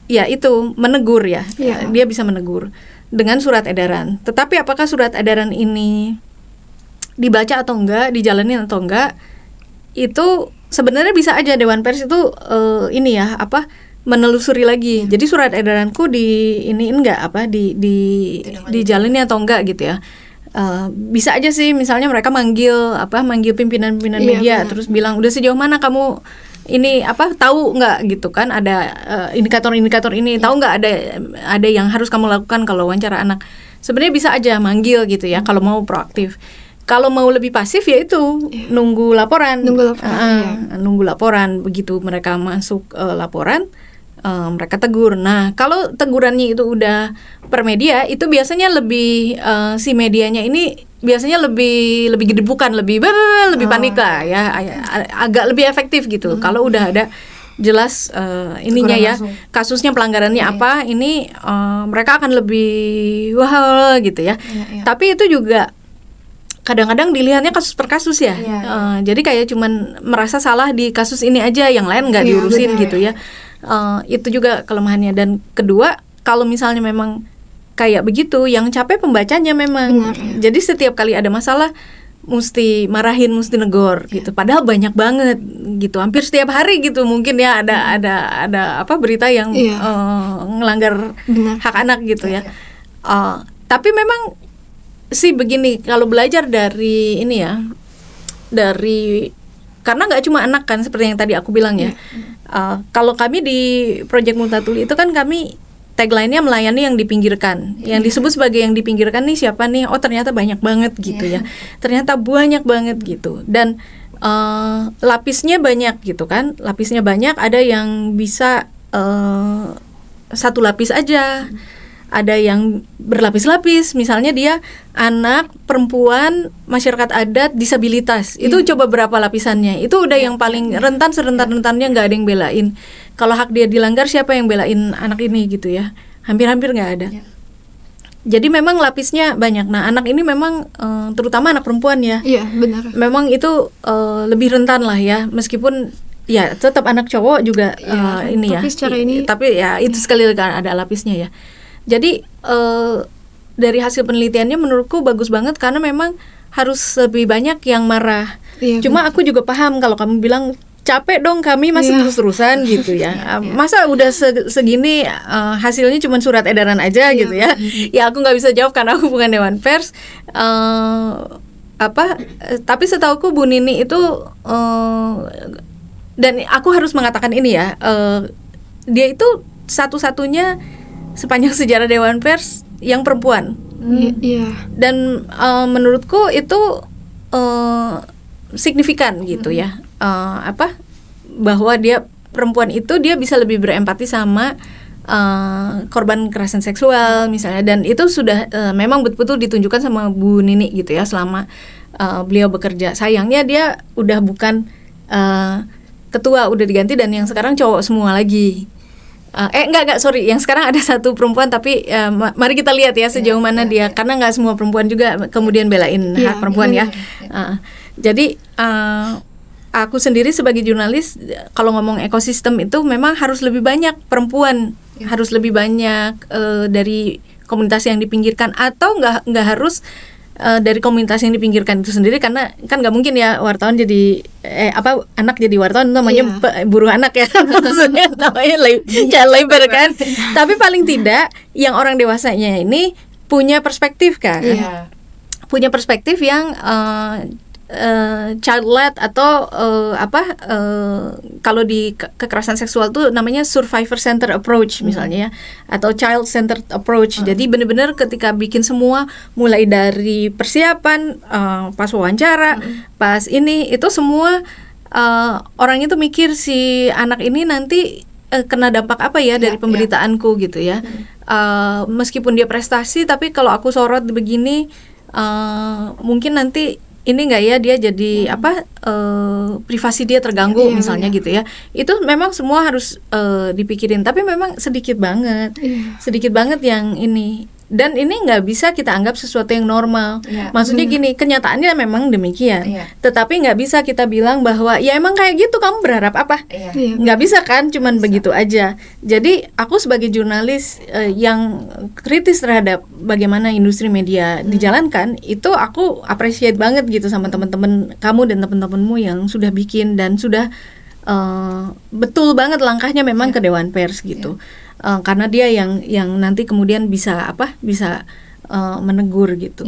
ya itu menegur ya, dia bisa menegur dengan surat edaran. Tetapi apakah surat edaran ini dibaca atau enggak, dijalanin atau enggak, itu sebenarnya bisa aja Dewan Pers itu ini ya menelusuri lagi. Jadi surat edaranku dijalani atau enggak gitu ya. Bisa aja sih misalnya mereka manggil pimpinan media, terus bilang udah sejauh mana kamu ini tahu nggak gitu kan, ada indikator-indikator ini, tahu nggak ada yang harus kamu lakukan kalau wawancara anak. Sebenarnya bisa aja manggil gitu ya kalau mau proaktif. Kalau mau lebih pasif ya itu nunggu laporan. Nunggu laporan, begitu mereka masuk laporan mereka tegur. Nah, kalau tegurannya itu udah per media, itu biasanya lebih si medianya ini biasanya lebih gedebukan, lebih panik lah ya, agak lebih efektif gitu. Kalau udah ada jelas ininya ya, kasusnya pelanggarannya apa, ini mereka akan lebih wah gitu ya. Tapi itu juga kadang-kadang dilihatnya kasus per kasus ya. Jadi kayak cuman merasa salah di kasus ini aja, yang lain nggak diurusin gitu ya. Itu juga kelemahannya. Dan kedua, kalau misalnya memang kayak begitu, yang capek pembacanya memang. Jadi setiap kali ada masalah mesti marahin, mesti negor gitu. Padahal banyak banget gitu, hampir setiap hari gitu mungkin ya ada berita yang ngelanggar hak anak gitu ya. Tapi memang sih begini, kalau belajar dari ini ya, karena nggak cuma anak kan, seperti yang tadi aku bilang ya. Kalau kami di Project Multatuli itu kan kami tagline-nya melayani yang dipinggirkan. Yang disebut sebagai yang dipinggirkan nih siapa nih? Oh ternyata banyak banget gitu ya. Ternyata banyak banget gitu. Dan lapisnya banyak gitu kan. Lapisnya banyak, ada yang bisa satu lapis aja. Ada yang berlapis-lapis, misalnya dia anak, perempuan, masyarakat adat, disabilitas. Itu coba berapa lapisannya? Itu udah yang paling rentan, serentan-rentannya nggak ada yang belain. Kalau hak dia dilanggar, siapa yang belain anak ini gitu ya? Hampir-hampir nggak ada. Jadi memang lapisnya banyak. Nah, anak ini memang terutama anak perempuan ya. Iya, benar. Memang itu lebih rentan lah ya, meskipun ya tetap anak cowok juga ini tapi ya. Secara ini, tapi ya itu sekali lagi ada lapisnya ya. Jadi dari hasil penelitiannya menurutku bagus banget, karena memang harus lebih banyak yang marah. Cuma aku juga paham kalau kamu bilang capek dong kami masih terus-terusan gitu ya. Masa udah segini hasilnya cuma surat edaran aja gitu ya. Ya aku nggak bisa jawab karena aku bukan Dewan Pers. Tapi setauku Bu Nini itu dan aku harus mengatakan ini ya, dia itu satu-satunya sepanjang sejarah Dewan Pers yang perempuan. Dan menurutku itu signifikan gitu ya. Bahwa dia perempuan itu dia bisa lebih berempati sama korban kekerasan seksual misalnya, dan itu sudah memang betul-betul ditunjukkan sama Bu Nini gitu ya selama beliau bekerja. Sayangnya dia udah bukan ketua, udah diganti, dan yang sekarang cowok semua lagi. Sorry, yang sekarang ada satu perempuan, tapi mari kita lihat ya sejauh mana dia, karena nggak semua perempuan juga kemudian belain hak perempuan ya. Jadi aku sendiri sebagai jurnalis, kalau ngomong ekosistem itu memang harus lebih banyak perempuan, harus lebih banyak dari komunitas yang dipinggirkan, atau nggak harus dari komunitas yang dipinggirkan itu sendiri, karena kan nggak mungkin ya wartawan jadi anak jadi wartawan namanya buruh anak ya. Maksudnya namanya jalan lebar kan. Tapi paling tidak yang orang dewasanya ini punya perspektif kan, punya perspektif yang child led atau kalau di kekerasan seksual tuh namanya survivor center approach misalnya ya, atau child centered approach. Jadi benar-benar ketika bikin semua mulai dari persiapan, pas wawancara, pas ini itu semua orang itu mikir si anak ini nanti kena dampak apa ya dari pemberitaanku gitu ya. Meskipun dia prestasi, tapi kalau aku sorot begini, mungkin nanti ini enggak ya dia jadi privasi dia terganggu misalnya gitu ya. Itu memang semua harus dipikirin, tapi memang sedikit banget yang ini. Dan ini nggak bisa kita anggap sesuatu yang normal. Maksudnya gini, kenyataannya memang demikian. Tetapi nggak bisa kita bilang bahwa ya emang kayak gitu, kamu berharap apa? Nggak bisa kan, cuman begitu aja. Jadi aku sebagai jurnalis yang kritis terhadap bagaimana industri media dijalankan, itu aku appreciate banget gitu sama teman-teman kamu dan teman-temanmu yang sudah bikin dan sudah betul banget langkahnya memang ke Dewan Pers gitu. Karena dia yang nanti kemudian bisa menegur gitu.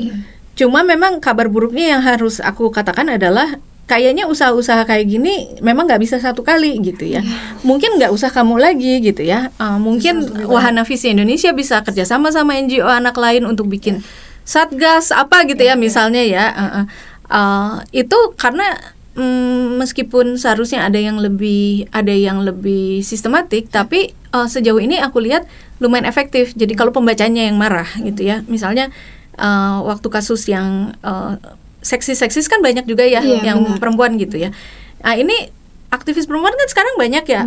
Cuma memang kabar buruknya yang harus aku katakan adalah kayaknya usaha-usaha kayak gini memang nggak bisa satu kali gitu ya. Mungkin nggak usah kamu lagi gitu ya. Mungkin Wahana Visi Indonesia bisa kerjasama sama NGO anak lain untuk bikin satgas apa gitu ya misalnya ya. Itu karena meskipun seharusnya ada yang lebih sistematik, tapi sejauh ini aku lihat lumayan efektif. Jadi kalau pembacanya yang marah gitu ya, misalnya waktu kasus yang seksis kan banyak juga ya, yang perempuan gitu ya. Nah ini aktivis perempuan kan sekarang banyak ya,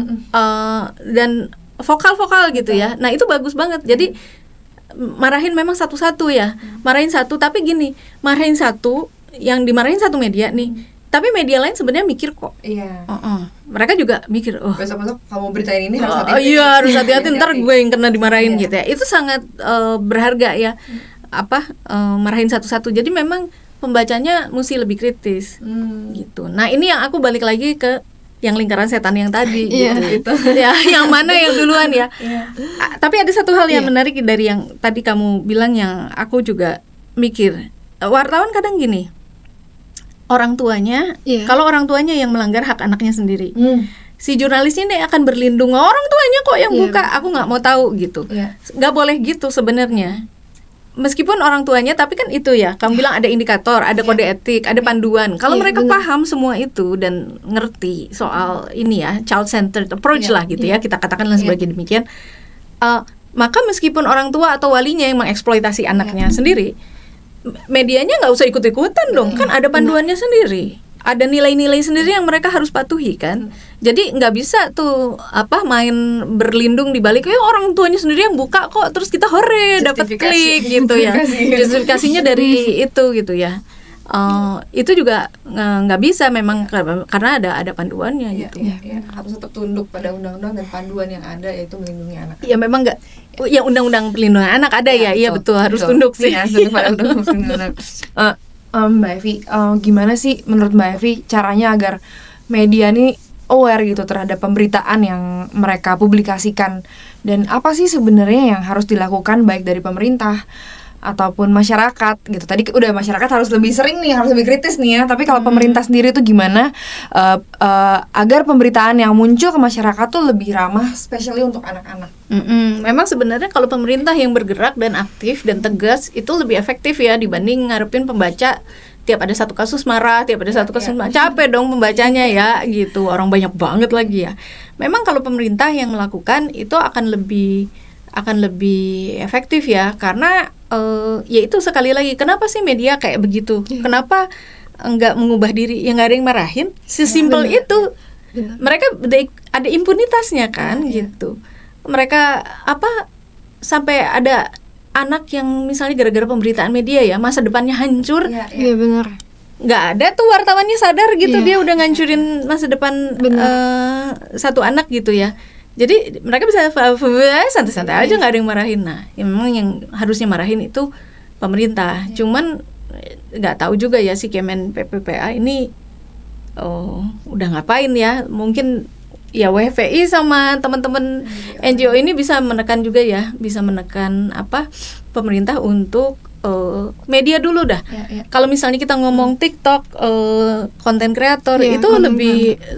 dan vokal gitu ya. Nah itu bagus banget. Jadi marahin memang satu-satu ya, marahin satu, tapi gini, marahin satu, yang dimarahin satu media nih. Tapi media lain sebenarnya mikir kok. Mereka juga mikir, besok-besok kamu beritain ini harus hati-hati. Iya, harus hati-hati, ntar gue yang kena dimarahin gitu ya. Itu sangat berharga ya. Marahin satu-satu. Jadi memang pembacanya mesti lebih kritis gitu. Nah, ini yang aku balik lagi ke yang lingkaran setan yang tadi gitu. Ya, yang mana yang duluan ya. Tapi ada satu hal yang menarik dari yang tadi kamu bilang yang aku juga mikir. Wartawan kadang gini, orang tuanya, kalau orang tuanya yang melanggar hak anaknya sendiri, si jurnalis ini akan berlindung, orang tuanya kok yang buka, aku nggak mau tahu gitu. Nggak boleh gitu sebenarnya. Meskipun orang tuanya, tapi kan itu ya, kamu bilang ada indikator, ada kode etik, ada panduan. Kalau mereka paham semua itu dan ngerti soal ini ya, child centered approach lah gitu ya, kita katakanlah sebagai demikian, maka meskipun orang tua atau walinya yang mengeksploitasi anaknya sendiri, medianya nggak usah ikut-ikutan dong, kan ada panduannya sendiri, ada nilai-nilai sendiri yang mereka harus patuhi kan. Jadi nggak bisa tuh main berlindung di balik orang tuanya sendiri yang buka kok, terus kita hore dapat klik gitu ya. Justifikasinya dari itu gitu ya. Itu juga nggak bisa memang karena ada panduannya gitu. Harus tetap tunduk pada undang-undang dan panduan yang ada, yaitu melindungi anak. Ya memang nggak, ya undang-undang perlindungan anak ada ya betul harus tunduk sih. Tunduk pada undang-undang. Mbak Evi, gimana sih menurut Mbak Evi caranya agar media nih aware gitu terhadap pemberitaan yang mereka publikasikan, dan apa sih sebenarnya yang harus dilakukan baik dari pemerintah ataupun masyarakat gitu. Tadi udah masyarakat harus lebih sering nih, harus lebih kritis nih ya. Tapi kalau pemerintah sendiri tuh gimana agar pemberitaan yang muncul ke masyarakat tuh lebih ramah, especially untuk anak-anak? Memang sebenarnya kalau pemerintah yang bergerak dan aktif dan tegas itu lebih efektif ya dibanding ngarepin pembaca tiap ada satu kasus marah, tiap ada satu kasus marah. Capek dong pembacanya ya gitu. Orang banyak banget lagi ya. Memang kalau pemerintah yang melakukan itu akan lebih efektif ya, karena ya itu sekali lagi, kenapa sih media kayak begitu? Kenapa enggak mengubah diri? Ya nggak ada yang marahin, sesimpel itu. Mereka ada impunitasnya kan gitu. Mereka sampai ada anak yang misalnya gara-gara pemberitaan media ya masa depannya hancur. Iya benar. Nggak ada tuh wartawannya sadar gitu, dia udah ngancurin masa depan satu anak gitu ya. Jadi mereka bisa santai-santai aja, nggak ada yang marahin. Nah, memang yang harusnya marahin itu pemerintah. Cuman nggak tahu juga ya si Kemen PPPA ini udah ngapain ya. Mungkin ya WFI sama teman-teman NGO ini bisa menekan juga ya, bisa menekan pemerintah untuk media dulu dah. Kalau misalnya kita ngomong TikTok, konten kreator itu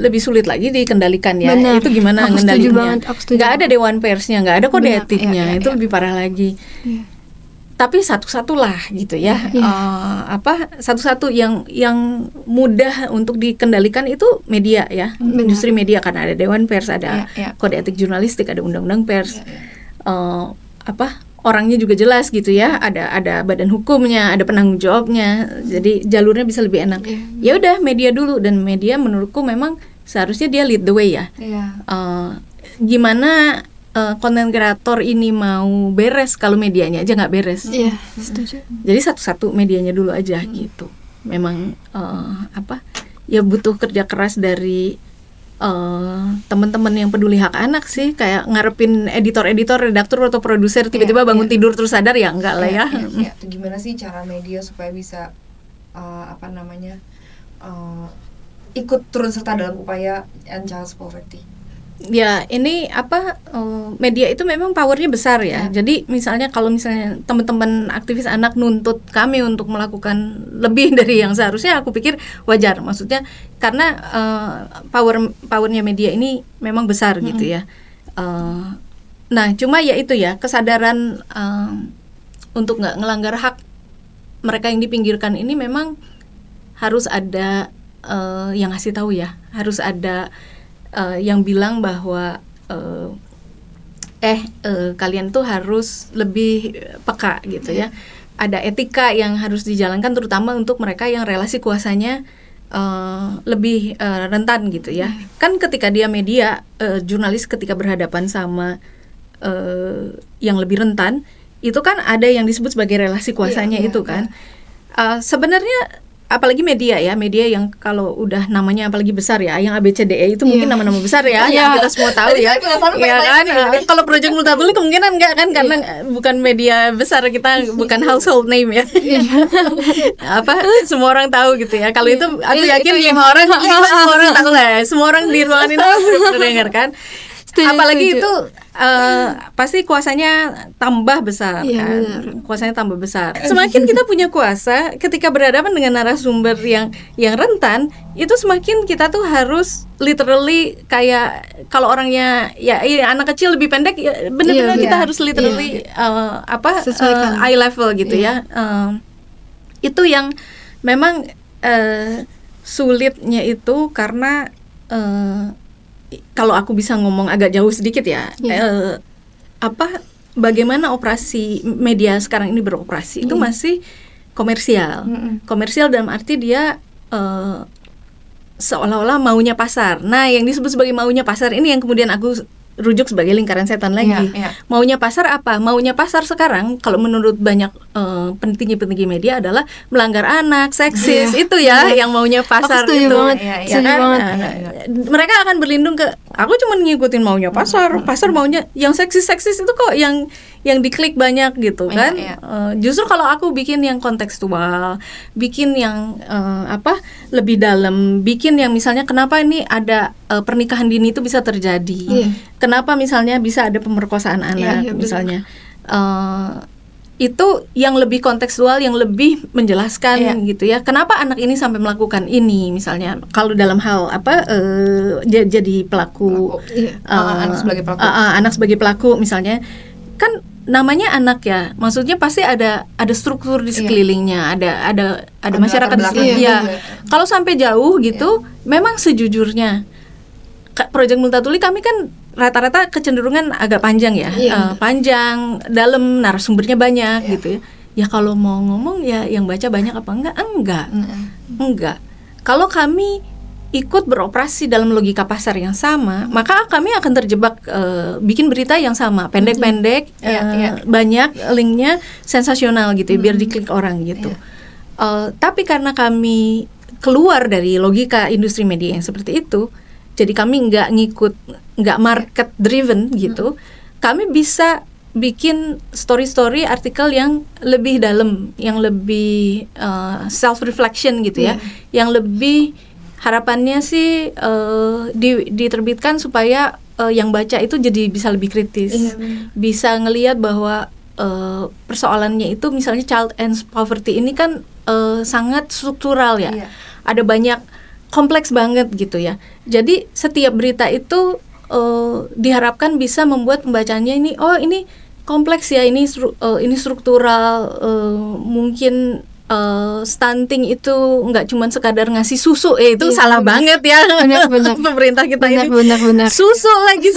lebih sulit lagi dikendalikan ya. Benar. Itu gimana ngendalinya? Nggak ada dewan persnya, nggak ada kode etiknya, itu lebih parah lagi. Tapi satu-satulah gitu ya. Satu-satu yang mudah untuk dikendalikan itu media ya. Industri media, karena ada dewan pers, ada kode etik jurnalistik, ada undang-undang pers. Orangnya juga jelas gitu ya, ada badan hukumnya, ada penanggung jawabnya, jadi jalurnya bisa lebih enak. Ya udah, media dulu, dan media menurutku memang seharusnya dia lead the way ya. Gimana konten kreator ini mau beres kalau medianya aja nggak beres? Setuju. Jadi satu-satu medianya dulu aja gitu. Memang ya butuh kerja keras dari teman-teman yang peduli hak anak sih, kayak ngarepin editor-editor, redaktur atau produser tiba-tiba bangun tidur terus sadar, ya enggak lah ya. Gimana sih cara media supaya bisa ikut turun serta dalam upaya end child poverty? Ya ini media itu memang powernya besar ya. Jadi misalnya kalau misalnya teman-teman aktivis anak nuntut kami untuk melakukan lebih dari yang seharusnya, aku pikir wajar. Maksudnya karena powernya media ini memang besar gitu ya. Nah cuma ya itu ya, kesadaran untuk nggak ngelanggar hak mereka yang dipinggirkan ini memang harus ada yang ngasih tahu ya, harus ada yang bilang bahwa kalian tuh harus lebih peka gitu ya. Ada etika yang harus dijalankan, terutama untuk mereka yang relasi kuasanya lebih rentan gitu ya. Kan ketika dia media, jurnalis ketika berhadapan sama yang lebih rentan, itu kan ada yang disebut sebagai relasi kuasanya itu kan. Sebenarnya apalagi media ya, media yang kalau udah namanya apalagi besar ya, yang ABCDE itu mungkin nama-nama besar ya, yang kita semua tahu ya. Ya kan, kalau Project Multatuli kemungkinan enggak kan, karena bukan media besar, kita bukan household name ya. Semua orang tahu gitu ya. Kalau itu aku yakin semua orang tahu lah, semua orang di ruangan ini mendengar kan. Apalagi itu pasti kuasanya tambah besar kan. Kuasanya tambah besar. Semakin kita punya kuasa, ketika berhadapan dengan narasumber yang rentan, itu semakin kita tuh harus literally, kayak kalau orangnya ya anak kecil lebih pendek, ya benar-benar kita harus literally eye level gitu ya. Itu yang memang sulitnya itu karena kalau aku bisa ngomong agak jauh sedikit ya, bagaimana operasi media sekarang ini beroperasi itu masih komersial. Komersial dalam arti dia seolah-olah maunya pasar. Nah, yang disebut sebagai maunya pasar ini yang kemudian aku rujuk sebagai lingkaran setan lagi. Maunya pasar apa? Maunya pasar sekarang kalau menurut banyak petinggi-petinggi media adalah melanggar anak, seksis, itu ya yang maunya pasar itu. Mereka akan berlindung ke, aku cuma ngikutin maunya pasar, pasar maunya yang seksis itu kok yang diklik banyak gitu kan. Justru kalau aku bikin yang kontekstual, bikin yang lebih dalam, bikin yang misalnya kenapa ini ada pernikahan dini itu bisa terjadi, kenapa misalnya bisa ada pemerkosaan anak misalnya, itu yang lebih kontekstual, yang lebih menjelaskan gitu ya, kenapa anak ini sampai melakukan ini misalnya, kalau dalam hal jadi pelaku, anak sebagai pelaku misalnya, kan namanya anak ya, maksudnya pasti ada struktur di sekelilingnya, ada masyarakat di sekelilingnya. Kalau sampai jauh gitu, memang sejujurnya Project Multatuli kami kan rata-rata kecenderungan agak panjang ya, panjang, dalam, narasumbernya banyak gitu ya. Ya kalau mau ngomong ya yang baca banyak apa enggak. Kalau kami ikut beroperasi dalam logika pasar yang sama, maka kami akan terjebak bikin berita yang sama, pendek-pendek, banyak linknya, sensasional gitu, biar diklik orang gitu. Tapi karena kami keluar dari logika industri media yang seperti itu, jadi kami nggak market driven gitu, kami bisa bikin story-story, artikel yang lebih dalam, yang lebih self reflection gitu ya, yang lebih harapannya sih diterbitkan supaya yang baca itu jadi bisa lebih kritis, bisa ngelihat bahwa persoalannya itu misalnya child and poverty ini kan sangat struktural ya. Ada banyak, kompleks banget gitu ya. Jadi setiap berita itu diharapkan bisa membuat pembacanya ini, oh ini kompleks ya, ini struktural, mungkin stunting itu nggak cuma sekadar ngasih susu, itu salah banget ya. Benar. Pemerintah kita ini benar. susu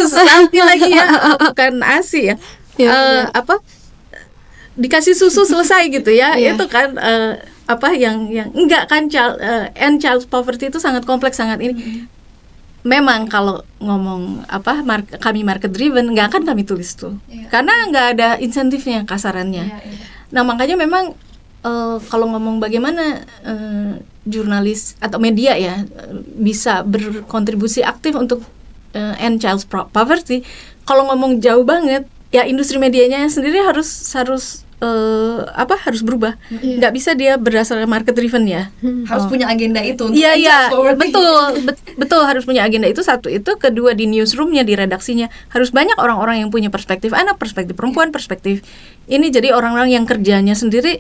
stunting lagi ya, bukan ASI ya. Apa dikasih susu selesai gitu ya. Itu kan yang enggak kan, end child poverty itu sangat kompleks, sangat ini. Memang kalau ngomong kami market driven, nggak akan kami tulis tuh, karena nggak ada insentifnya kasarannya. Nah makanya memang kalau ngomong bagaimana jurnalis atau media ya bisa berkontribusi aktif untuk end child poverty, kalau ngomong jauh banget ya industri medianya sendiri harus berubah. Nggak bisa dia berdasarkan market driven ya. Harus punya agenda itu untuk betul harus punya agenda itu, satu itu. Kedua, di newsroomnya, di redaksinya harus banyak orang-orang yang punya perspektif anak, perspektif perempuan, perspektif ini. Jadi orang-orang yang kerjanya sendiri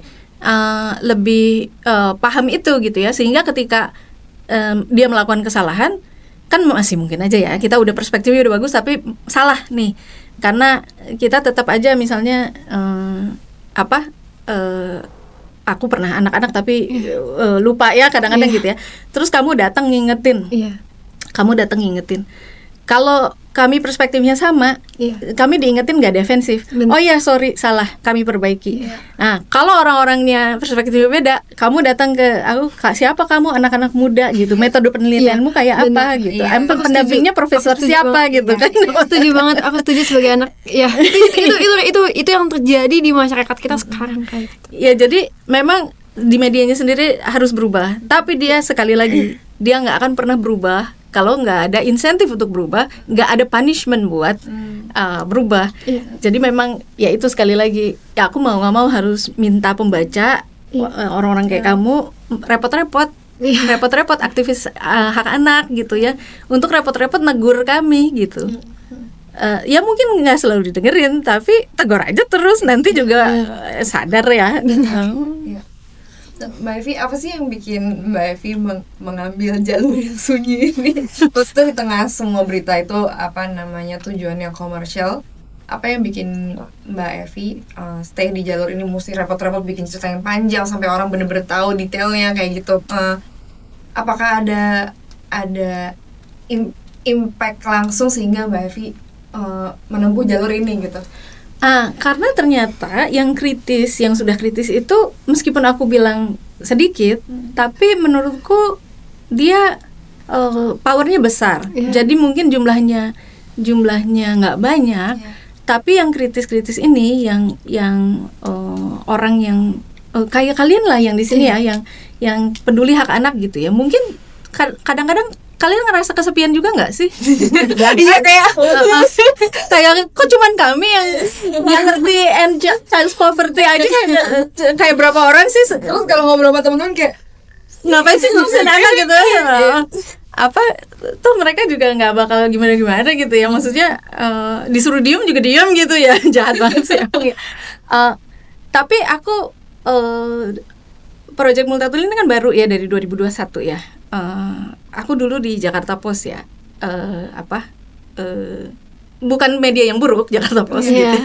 lebih paham itu gitu ya, sehingga ketika dia melakukan kesalahan kan masih mungkin aja ya, kita udah perspektifnya udah bagus tapi salah nih, karena kita tetap aja misalnya aku pernah anak-anak tapi lupa ya kadang-kadang gitu ya. Terus kamu datang ngingetin. Kalau kami perspektifnya sama, kami diingetin nggak defensif. Oh ya sorry, salah, kami perbaiki. Nah kalau orang-orangnya perspektifnya beda, kamu datang ke aku, siapa kamu, anak-anak muda gitu, metode penelitianmu kayak apa gitu, pendampingnya profesor siapa gitu kan. Aku setuju banget, aku setuju sebagai anak. Ya itu yang terjadi di masyarakat kita sekarang kayak gitu. Ya jadi memang di medianya sendiri harus berubah, tapi dia sekali lagi dia nggak akan pernah berubah kalau nggak ada insentif untuk berubah, nggak ada punishment buat berubah. Jadi memang ya itu sekali lagi, ya aku mau nggak mau harus minta pembaca orang-orang kayak kamu repot-repot aktivis hak anak gitu ya, untuk repot-repot negur kami gitu. Ya mungkin nggak selalu didengerin, tapi tegur aja terus, nanti juga sadar ya. Mbak Evi, apa sih yang bikin Mbak Evi mengambil jalur yang sunyi ini? Terus tuh di tengah semua berita itu tujuan yang komersial, apa yang bikin Mbak Evi stay di jalur ini, mesti repot-repot bikin cerita yang panjang sampai orang bener-bener tahu detailnya kayak gitu? Apakah ada impact langsung sehingga Mbak Evi menempuh jalur ini gitu? Karena ternyata yang sudah kritis itu, meskipun aku bilang sedikit, tapi menurutku dia powernya besar. Jadi mungkin jumlahnya nggak banyak, tapi yang kritis ini yang orang yang kayak kalian lah yang di sini ya, yang peduli hak anak gitu ya. Mungkin kadang-kadang kalian ngerasa kesepian juga nggak sih? Iya kayak kok cuman kami yang ngerti end child poverty aja, kayak berapa orang sih? Terus kalau ngobrol sama teman-teman kayak ngapain sih ngurusin anak gitu? Tuh mereka juga nggak bakal gimana gitu ya, maksudnya disuruh diem juga diem gitu ya. Jahat banget sih aku ya. Tapi aku Project Multatuli ini kan baru ya, dari 2021 ya. Aku dulu di Jakarta Post ya, bukan media yang buruk Jakarta Post gitu.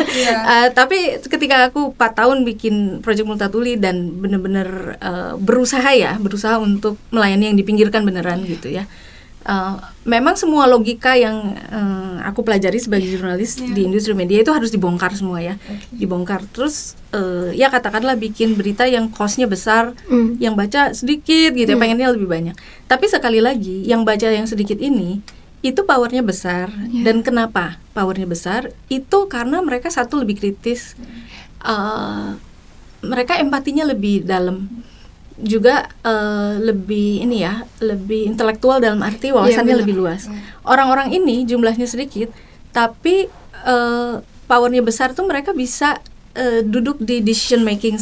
Tapi ketika aku 4 tahun bikin Project Multatuli dan benar-benar berusaha untuk melayani yang dipinggirkan beneran gitu ya. Memang semua logika yang aku pelajari sebagai jurnalis di industri media itu harus dibongkar semua ya, dibongkar. Terus ya katakanlah bikin berita yang cost-nya besar, yang baca sedikit gitu ya, pengennya lebih banyak. Tapi sekali lagi yang baca yang sedikit ini itu powernya besar. Dan kenapa powernya besar? Itu karena mereka satu lebih kritis, mereka empatinya lebih dalam, juga lebih lebih intelektual dalam arti wawasannya lebih luas. Orang-orang ini jumlahnya sedikit, tapi powernya besar tuh mereka bisa duduk di decision making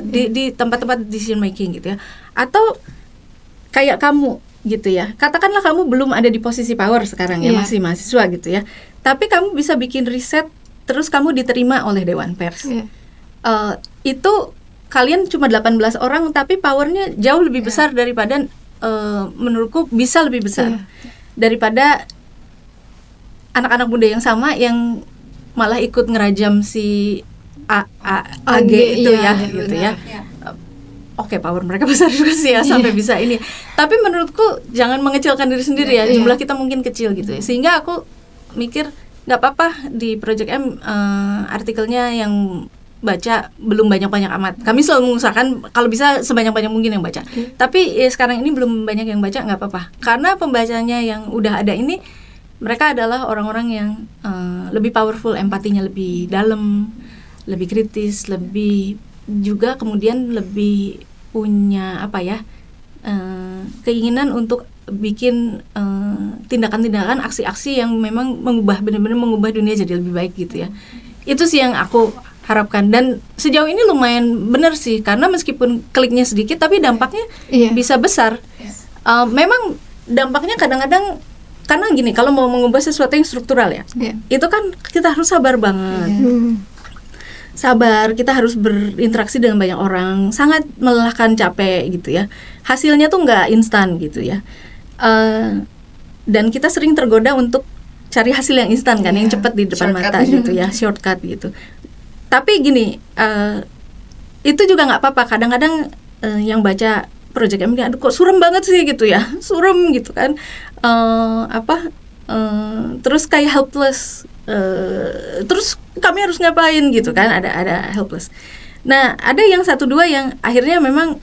di tempat-tempat decision making gitu ya. Atau kayak kamu gitu ya, katakanlah kamu belum ada di posisi power sekarang ya, masih mahasiswa gitu ya, tapi kamu bisa bikin riset, terus kamu diterima oleh Dewan Pers. itu kalian cuma 18 orang tapi powernya jauh lebih besar daripada menurutku bisa lebih besar daripada anak-anak muda yang sama yang malah ikut ngerajam si AG itu gitu ya. Oke, power mereka besar juga sih ya sampai bisa ini. Tapi menurutku jangan mengecilkan diri sendiri ya. Jumlah kita mungkin kecil gitu ya. Sehingga aku mikir nggak apa-apa di Project M artikelnya yang baca belum banyak-banyak amat. Kami selalu mengusahakan kalau bisa sebanyak-banyak mungkin yang baca. Tapi sekarang ini belum banyak yang baca, nggak apa-apa. Karena pembacanya yang udah ada ini mereka adalah orang-orang yang lebih powerful, empatinya lebih dalam, lebih kritis, lebih juga kemudian lebih punya keinginan untuk bikin tindakan-tindakan, aksi-aksi yang memang benar-benar mengubah dunia jadi lebih baik gitu ya. Itu sih yang aku harapkan, dan sejauh ini lumayan benar sih, karena meskipun kliknya sedikit tapi dampaknya bisa besar. Memang dampaknya kadang-kadang karena gini, kalau mau mengubah sesuatu yang struktural ya, itu kan kita harus sabar banget. Sabar, kita harus berinteraksi dengan banyak orang, sangat melelahkan, capek gitu ya. Hasilnya tuh nggak instan gitu ya. Dan kita sering tergoda untuk cari hasil yang instan kan, yang cepat di depan mata gitu ya, shortcut gitu. Tapi gini, itu juga nggak apa-apa. Kadang-kadang yang baca Project M, aduh kok suram banget sih gitu ya, suram gitu kan. Terus kayak helpless. Terus kami harus ngapain gitu kan, ada helpless. Nah ada yang 1-2 yang akhirnya memang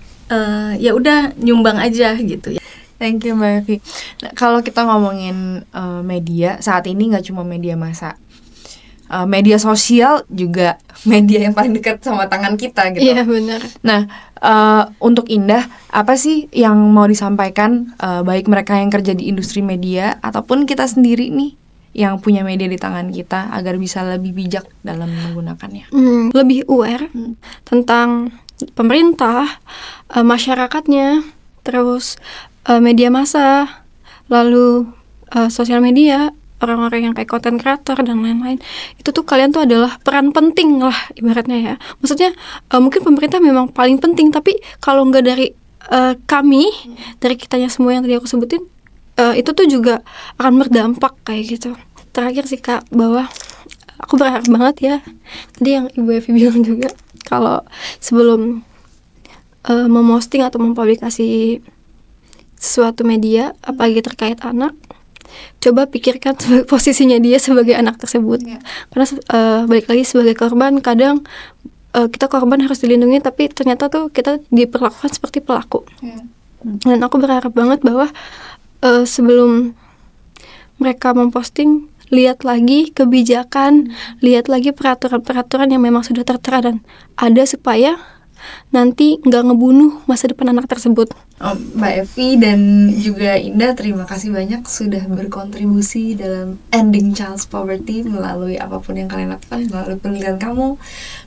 ya udah nyumbang aja gitu ya. Thank you Mbak Evi. Nah, kalau kita ngomongin media saat ini, nggak cuma media massa, media sosial juga media yang paling dekat sama tangan kita gitu. Iya benar. Nah untuk Indah, apa sih yang mau disampaikan baik mereka yang kerja di industri media ataupun kita sendiri nih yang punya media di tangan kita agar bisa lebih bijak dalam menggunakannya? Lebih aware tentang pemerintah, masyarakatnya, terus media massa, lalu sosial media, orang-orang yang kayak content creator dan lain-lain. Itu tuh kalian tuh adalah peran penting lah ibaratnya ya. Maksudnya mungkin pemerintah memang paling penting, tapi kalau nggak dari kami, dari kitanya semua yang tadi aku sebutin, itu tuh juga akan berdampak kayak gitu. Terakhir sih Kak, bahwa aku berharap banget ya, tadi yang Ibu Evi bilang juga, kalau sebelum memposting atau mempublikasi sesuatu media, apalagi terkait anak, coba pikirkan posisinya dia sebagai anak tersebut. Karena balik lagi sebagai korban, kadang kita korban harus dilindungi, tapi ternyata tuh kita diperlakukan seperti pelaku. Dan aku berharap banget bahwa sebelum mereka memposting, lihat lagi kebijakan, lihat lagi peraturan-peraturan yang memang sudah tertera dan ada, supaya nanti nggak ngebunuh masa depan anak tersebut. Mbak Evi dan juga Indah, terima kasih banyak sudah berkontribusi dalam ending child poverty melalui apapun yang kalian lakukan, melalui penelitian kamu.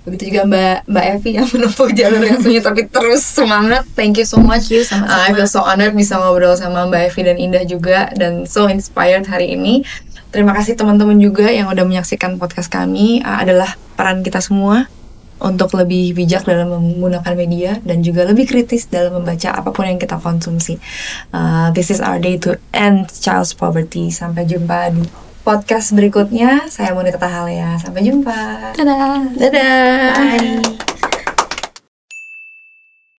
Begitu juga Mbak Evi yang menempuh jalur yang sunyi tapi terus semangat. Thank you so much. I feel so honored bisa ngobrol sama Mbak Evi dan Indah juga, dan so inspired hari ini. Terima kasih teman-teman juga yang udah menyaksikan podcast kami. Adalah peran kita semua untuk lebih bijak dalam menggunakan media dan juga lebih kritis dalam membaca apapun yang kita konsumsi. This is our day to end child poverty. Sampai jumpa di podcast berikutnya. Saya Monika Tahalea. Sampai jumpa. Dadah. Dadah. Bye.